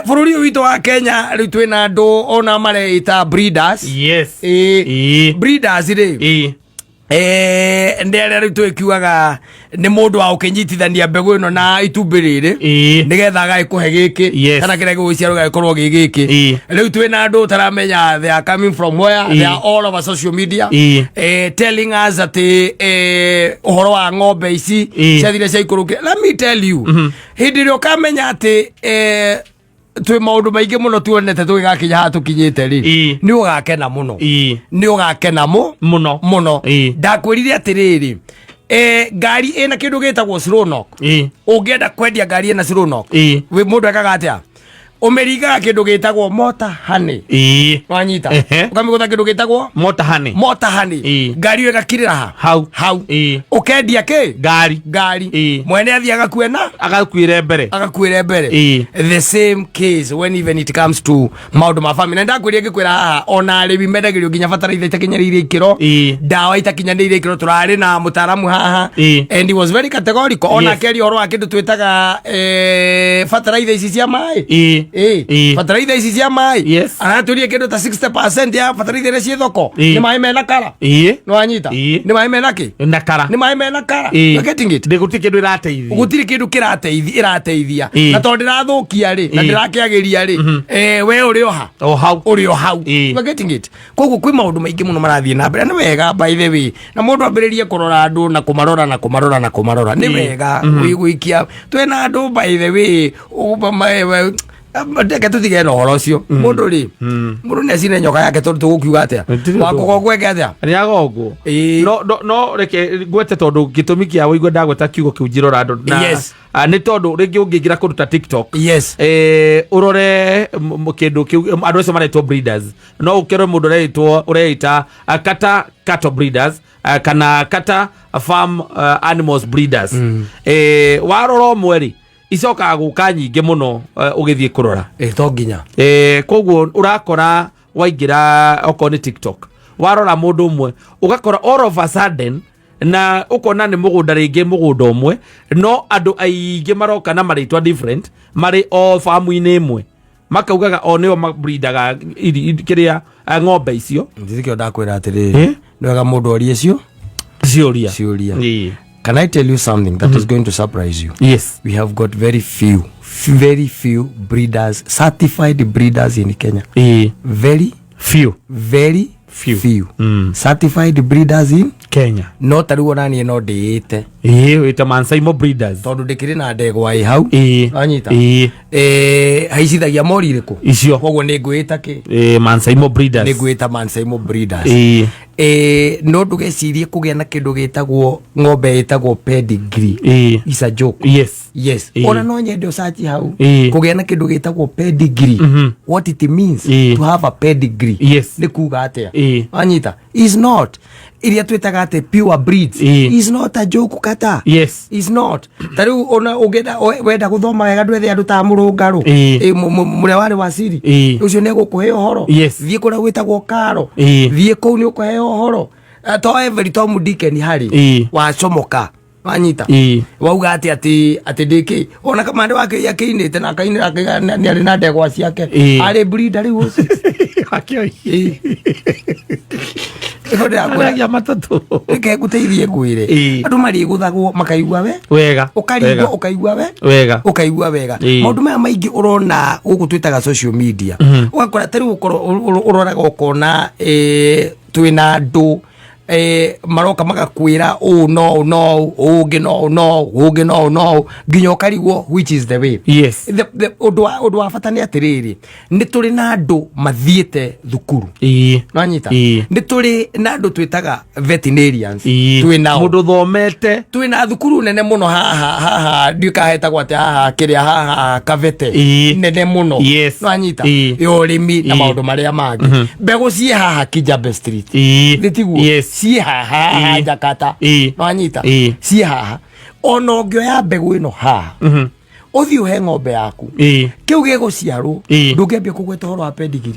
bururi witu wa Kenya riu twina andu ona mareita breeders breeders ri ndere ritu ikiugaga ni mundu wa ukinyitithania mbegu ino na itumbi riri nigetha gaikuhe giki kana kire giguciarwo gaikorwo gigiki riu twina andu taramenya they are coming from where they are all over social media telling us that uhoro wa ng'ombe ici ciathire cia ikuruke let me tell you hindi rio kamenya ati twi maundu maingi muno tuonete tugigakinya ha tukinyite ri ni ugakena muno ni ugakena muno ndakwirire atiriri ngari ina kindu gitagwo slow knock ungienda kwendia ngari ina slow knock we mundu akaga atia umeringaga kindu gitagwo motor honey wanyita ukamigutha kindu gitagwo motor honey ngari yo igakirira hau ukendia ki ngari mwene athiaga kuena agakwire mbere the same case when even it comes to maundu ma family ndakwiria ngikwira haha ona arimi mendagirio nginya bataraitha itakinyariire ikiro dawa itakinyariire ikiro turari na mutaramu haha and he was very categorical ona keri horo akindu twitaga bataraitha ici cia mai Bataraitha ici cia mai araturia kindu ta 60% ya bataraitha iria ci thoko ni mai mena kara no anyita ni mai mena ki na kara ni mai mena kara getting it ndiguti kindu irateithia gutiri kindu irateithia na tondu ndirathukia ri na ndirakiagiria ri we uri oha uri ohau getting it koguo kwi maundu maingi muno marathie na mbere ni wega by the way na mundu ambiririe kurora andu na kumarora ni wega wiguikia twena andu by the way ndeke tutige no horo cio mundu ri mundu ne cine nyoka yake tondu tugukiuga atia wako gweke atia ni agogwo no reke gwete tondu gitumi kia wigwe ndagweta kiugo kiu njirora andu na ni tondu ringi ungingira kuruta TikTok urore kindu kiu andu acio maretwo breeders no ukero mundu ureita kata cattle breeders kana kata farm animals breeders waroro mweri icoka guka nyinge muno ugithie kurora to nginya koguo urakora waingira okoni TikTok warora mundu umwe ugakora all of a sudden na ukona ni mugunda ringi mugunda umwe no andu aingi maroka na maritwa different mari o famu-ini imwe makaugaga o nio breedaga kiria ng'ombe icio ndithikio ndakwira atiri niwega mundu orie cio ciuria Can I tell you something that is going to surprise you? Yes. We have got very few breeders, certified breeders in Kenya. Very few. Certified breeders in Kenya. No taruo nani no deete. Wita Mansai Mo breeders. Tondu ndikiri na ndegwa hau. Anyita. Haicithagia mori iriku. Icio. Koguo ni ngwita ki? Mansai Mo breeders. Ni ngwita Mansai Mo breeders. No ndugecirie kugia na kindu gitagwo ng'ombe itagwo pedigree. Is a joke. Yes. Ona no nyende usachi hau. Kugia na kindu gitagwo pedigree. What it means to have a pedigree. Ni kuga atia. Anyita. Is not. Iria twitaga ate pure breeds. Is not a joke kata. Is not. Tariu ona ugenda wenda guthoma wega ndwethe andu ta murungaru. Muria wari wasiri. Ucio ne gukuhe uhoro. Thie kura gwitagwo karo. Thie kuu ni ukuhe uhoro. To every Tom Dick and Harry wacomoka wanyita wauga ati ndiki ona kamande wake yakiinite na kainira ni ari na ndegwa ciake ari breeder riu akio Ikoda ya matatu ke guteithie ngwire andu mari guthagwo makaigwa wega ukaigwa wega maundu maya maingi urona guku twitaga social media ugakora tari uroraga ukona twina andu maroka magakwira no nginya ukarigwo which is the way. The undu wa bata ni atiriri ni turi na andu mathiete thukuru nanyita ni turi na andu twitaga veterinarians twina mundu thomete twina thukuru nene muno haha ndikahetagwo ati haha kiria haha kavete nene muno nanyita urimi na maundu maria mangi mbegu cie haha Kijabe Street nditiguo cie haha Jakata nanyita cie haha ona ngioya mbegu ino haha uthi uhe ng'ombe yaku kiu giguciarwo ndungiambia kugweta horo wa pedigree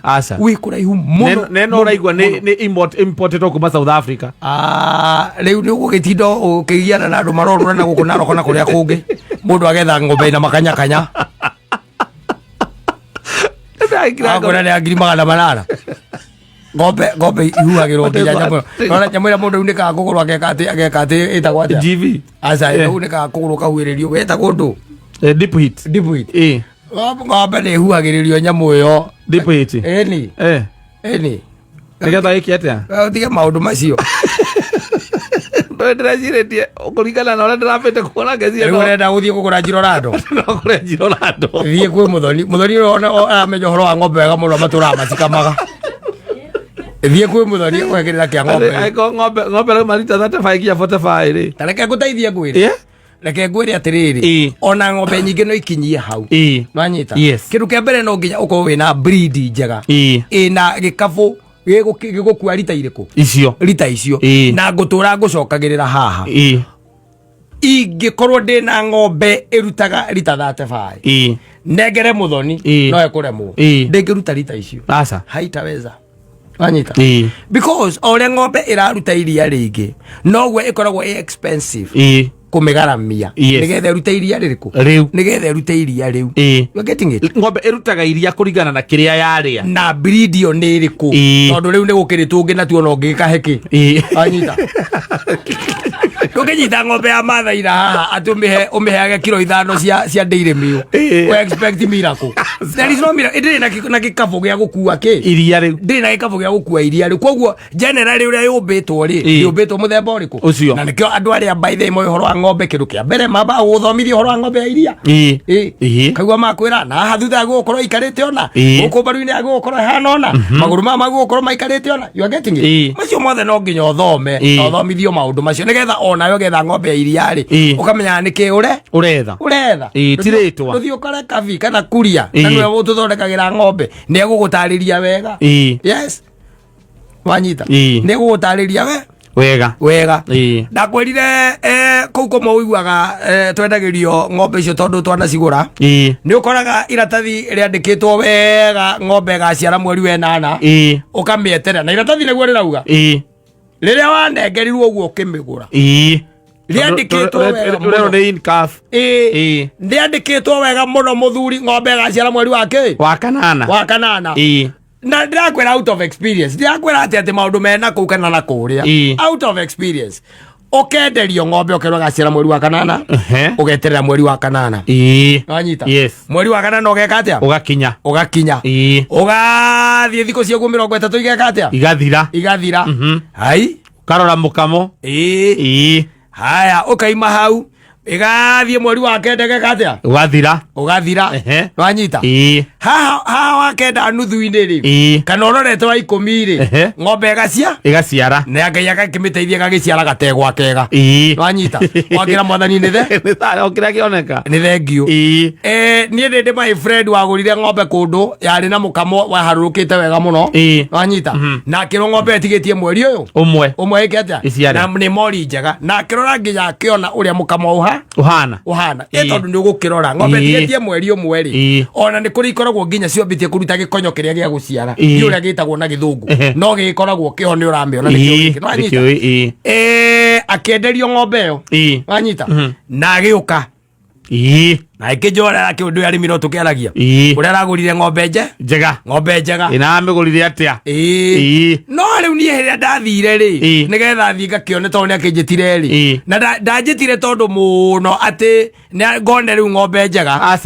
aca wi kuraihu muno neno uraigwa ni imported kuma South Africa riu ni ugitinda ukigiana na andu marorura na guku naroko na kuria kungi mundu agetha ng'ombe na makanya agora ni agiri magana manana ng'ombe ihuagirwo nginya nyamu nona nyamu ira mundu unika kugurwa ageka ati itagwo atia GV aca unika kugurwa kahuiririo weta kundu deep heat ng'ombe ni ihuagiririo nyamu iyo deep heat eni nigetha iki atia utige maundu macio ndiraciretie kuringana na uria ndirapite kuona ngeci ino urenda guthie kugura Njirorando no kure Njirorando thie kwi muthoni ona amenya horo wa ng'ombe wega muno matura macikamaga thie kwi muthoni kwegirira kia ng'ombe rau marita 35 kia 45 ri tareke nguteithie ngwire reke ngwire atiriri ona ng'ombe nyingi no ikinyie hau nwanyita kindu kia mbere no nginya ukorwo wina breed njega ina gikabu gigukua rita iriku rita icio na ngutura ngucokagirira haha ingikorwo ndina ng'ombe irutaga rita 35 negere muthoni no ekuremwo ndingiruta rita icio haitaweza wanyita because ore ng'ombe iraruta iria ringi nogwe ikoragwo expensive kumigaramia nigetha rute iria ririku riu nigetha rute iria riu you getting it ng'ombe irutaga iria kuringana na kiria yaria na breed yo ni iriku tondu riu ni gukiritwo ungi na tuona ungi kaheki anyita Tukijita ng'ombe ya mathaira haha atumihe umiheage kilo 5 cia dairy meal we expect miracle there is no miracle ndiri na gikabu gya gukua ki iria riu ndiri na gikabu gya gukua iria riu koguo generally uria yumbitwo ri yumbitwo muthemba uriku na nikio andu aria by the way horo wa ng'ombe kindu kia mbere mamba guthomithia horo wa ng'ombe ya iria kaigua makwira na hathutha gukorwo ikarite ona guku baru-ini agukorwo hana ona maguru mama gukorwo maikarite ona you are getting it macio mothe no nginya uthome na uthomithio maundu macio nigetha ona yo getha ng'ombe ya iria ri ukamenya niki uretha tiritwa uthio kare kavi kana kuria na niwe gututhondekagira ng'ombe ni egugutariria wega yes wanyita ni egugutariria wega ndakwirire kou ko moiguaga twendagirio ng'ombe icio tondu twana cigura ni ukoraga iratathi riandikitwo wega ng'ombe gaciara mweri wa 8 ukamieterera na iratathi niguo rirauga riria wanengerirwo guo ukimigura riandikitwo wega muno ni in calf riandikitwo wega muno muthuri ng'ombe gaciara mweri wa ki wa kanana na ndirakwira out of experience ndirakwira ati maundu mena kuu kana na kuria out of experience ukenderio ng'ombe ukerwa gaciara mweri wa kanana ugeterera mweri wa kanana wanyita mweri wa kanana ugeka atia ugakinya ugathie thiko cia 30 igeka atia igathira hai karora mukamo haya ukaima hau igathie mweri wa kenda igeka atia ugathira wanyita haha wa kenda nuthu-ini ri kana urorete wa 10 ri ng'ombe igaciara na Ngai agakimiteithia gagiciara gategwa kega wanyita wagira mwathani ni okira kioneka ni thengio ni ndinde my friend wagurire ng'ombe kundu yari na mukamo waharurukite wega muno wanyita na kiro ng'ombe etigitie mweri uyu umwe ikete na ni mori njega na kirora nginya kiona uria mukamo uhana tondu ni ugukirora ng'ombe etigitie mweri umwe ri ona ni kuri ikoragwo nginya ciombitie kuruta gikonyo kiria gia guciara ni uria gitagwo na githungu no gikoragwo kiho ni uramiona nikio akienderio ng'ombe yo wanyita na agiuka na ikijora kiundu ya rimiro tukiaragia uria aragurire ng'ombe njega ina amigurire atia no riu nie hiria ndathire ri nigetha thii ngakione tondu ni akinjitire ri na ndanjitire tondu muno ati ngone riu ng'ombe njega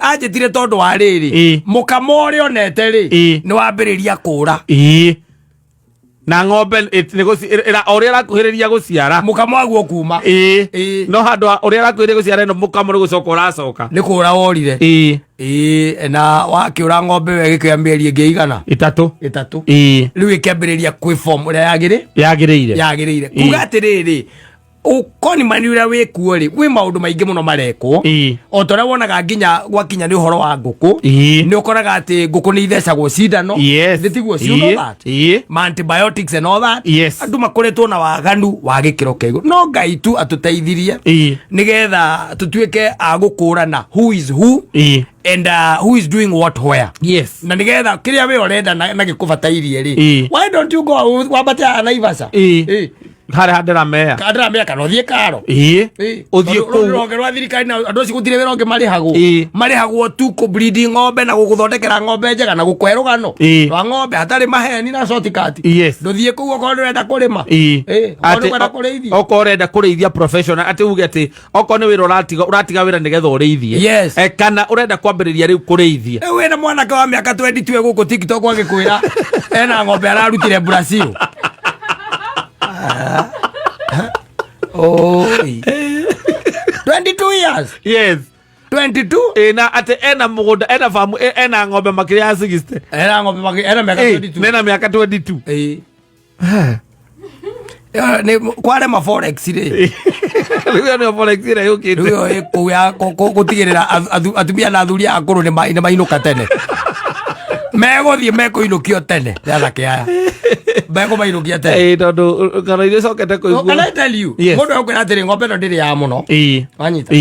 anjitire tondu wa riri mukamo uria onete ri ni wambiriria kura na ng'ombe uria arakuhiriria guciara mukamo aguo kuma no handu uria arakuhiriria guciara no mukamo ni gucoka uracoka ni kura worire na wakiura ng'ombe we gikya mieri ingi igana 3 riu ikiambiriria kwi form uria yagirire kuga atiriri ukoni mani uria wikuo ri wi maundu maingi muno marekwo o tora wonaga nginya gwakinya ni uhoro wa nguku ni ukoraga ati nguku ni ithecagwo cindano thitiguo ciuno that antibiotics and all that andu makoretwo na waganu wa gikiro kego no Ngai tu atuteithirie nigetha tutuike a gukurana who is who and who is doing what where na nigetha kiria we orenda na gikubatairie ri why don't you go wabata Naivasha hare handera mea kana uthie karo uthie ku rogerwa thirikari na andu acio gutire wira ungi marihagwo tu ku breeding ng'ombe na guguthondekera ng'ombe njega na gukwe rugano rwa ng'ombe hatari maheni na shortcut nduthie ku uko urenda kurima oko urenda kurithia professional ati uge ati oko ni wira uratiga wira nigetha urithie kana urenda kwambiriria riu kurithia wena mwanake wa miaka 22 guku TikTok agikwira ena ng'ombe ararutire Brazil 22 years 22 na ate ena mugunda ena famu ena ng'ombe makiri ya 60 ena miaka 22 ne kware ma forex ri riu ni forex ri yukite riu kuya gutigirira atumia na athuri akuru ni mainuka tene megothie mekuinukio tene yathake aya bego mainukia tene tondu kana ile sokete kuigua can I tell you mundu akwira atiri ng'ombe no ndiri ya muno wanyita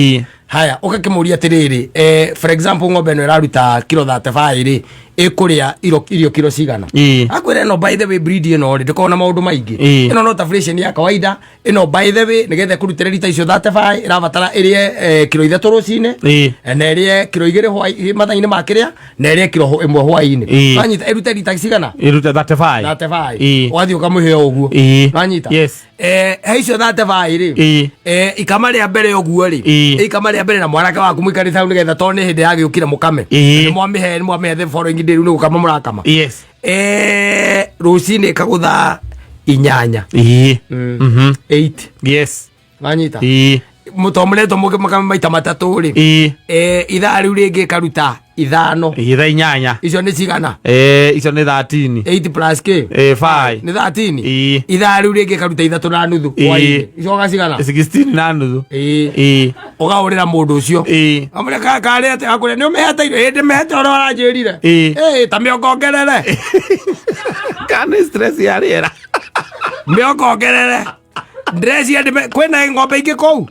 haya ukakimuria tiriri for example ng'ombe no iraruta kilo 35 ri ikuria irio kilo cigana akwire no by the way breed ino ri ndikona maundu maingi ino no tafration ya kawaida ino by the way nigethe kurutira rita icio 35 irabatara irie kilo 3 rucine na irie kilo 2 mathaini makiria na irie kilo 1 hwaini nanyita irute rita cigana irute 35 wathi ukamuhe uguo nanyita he icio 35 ri ikama ria mbere uguo ri ikama ria mbere na mwanake waku muikarite hau nigetha to ni hindi yagiukire mukame ni mwamihe the following day ni gukama murakama rucini ikagutha 8 yes nanyita mutomureto mukame maita matatu ri ithaa riu ringi karuta 5 icio ni cigana icio ni 13 8 plus k 5 ni 13 ithaa riu ringi karuta 3 na nuthu icio gacigana 16 na nuthu ugaurira mundu ucio amure kare ate akure ni umeheteire hindi mehete oro aranjirire ta miongongerere kana stress ya riera miongongerere dress ya kwena ng'ombe ingi kou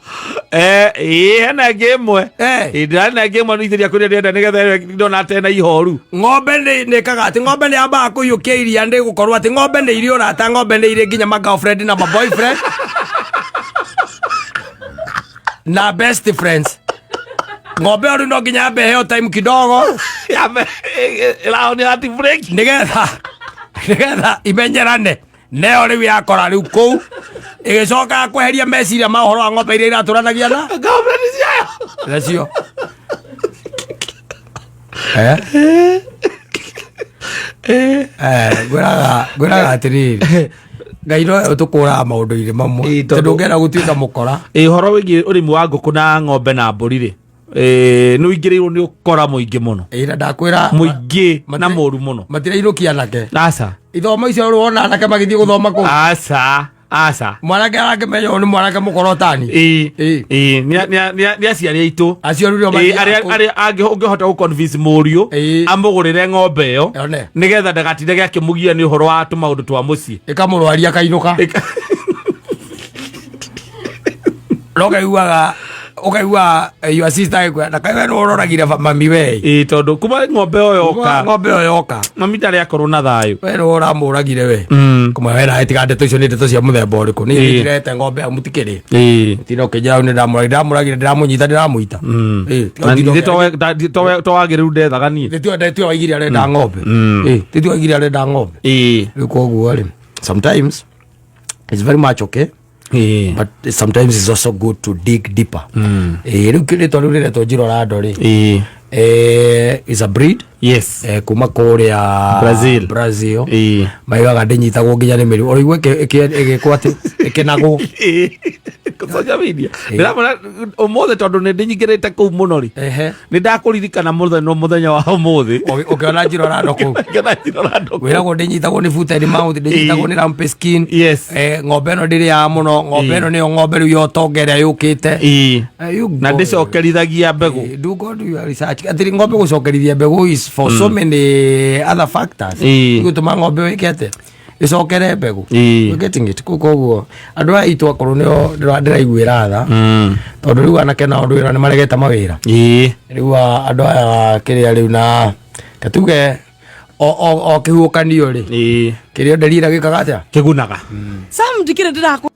hena gemwe ndirana gemwe nithiria kuria ndenda nigetha ndona tena ihoru ng'ombe ni kagati ng'ombe ni amba kuyukia iria ndi gukorwa ati ng'ombe ni irio rata ng'ombe ni iri nginya ma girlfriend na ma boyfriend na best friends ng'ombe ori no nginya beheo time kidogo lao ni ati break nigetha imenyerane neo riu yakora riu kou igicoka kweheria meciria ma uhoro wa ng'ombe iria iraturanagia na girlfriend ciayo nacio gwiraga atiriri ngai no utukura maundu ire mamwe tondu ngera gutuika mukora horo wigi urimi wa nguku na ng'ombe na mburi ri no ingirirwo ni ukora muingi muno ira ndakwira muingi na moru muno matirainokia nake asa ithomo icio ruona nake magithii guthoma ku asa mwanake arakimenya ni mwanake mukorotani ni aciari aitu acio riro aria angihota guconvince muriu amugurire ng'ombe iyo nigetha ndagatinde gakimugia ni uhoro wa tumaundu twa mucii ikamurwaria kainuka ukaigua your sister ikwa na kaiwe no uroragire mami we tondu kuma ng'ombe oyo yoka mami ndari akorwo na thayu we no uramuragire we kuma we na etigande tucio ni ndeto cia muthemba uriku ni ndirete ng'ombe amutikiri tino kijau ni ndamuragire ndiramunyita ndiramuita to wagiru ndethaga ni tio waigire arenda ng'ombe tio waigire arenda ng'ombe riu koguo ri sometimes it's very much okay but sometimes it's also good to dig deeper riu kirito riu rireto njiro rando ri is a breed yes kuma kuria Brazil maigaga ndinyitagwo nginya ni mirimu origwe igikwati ikinagwo social media ndiramona umothe tondu ni ndinyingirite kuu muno ri ni ndakuririkana muthenya wa umuthi ukiona njiro rando kuu wiragwo ndinyitagwo ni foot and mouth ndinyitagwo ni rump skin ng'ombe ino ndiria muno ng'ombe ino niyo ng'ombe riu yotongeria yukite na ndicokerithagia mbegu do go do your research atiri ng'ombe gucokerithia mbegu is for so many other factors igutuma ng'ombe wikete icokere mbegu we getting it koguo andu a itu akorwo nio ndiraiguira tha tondu riu anake na ndu ni maregeta mawira riu andu aya kiria riu na katuge o kihukanio ri kiria ndarira gikaga atia kigunaga Sam ndikire ndiraku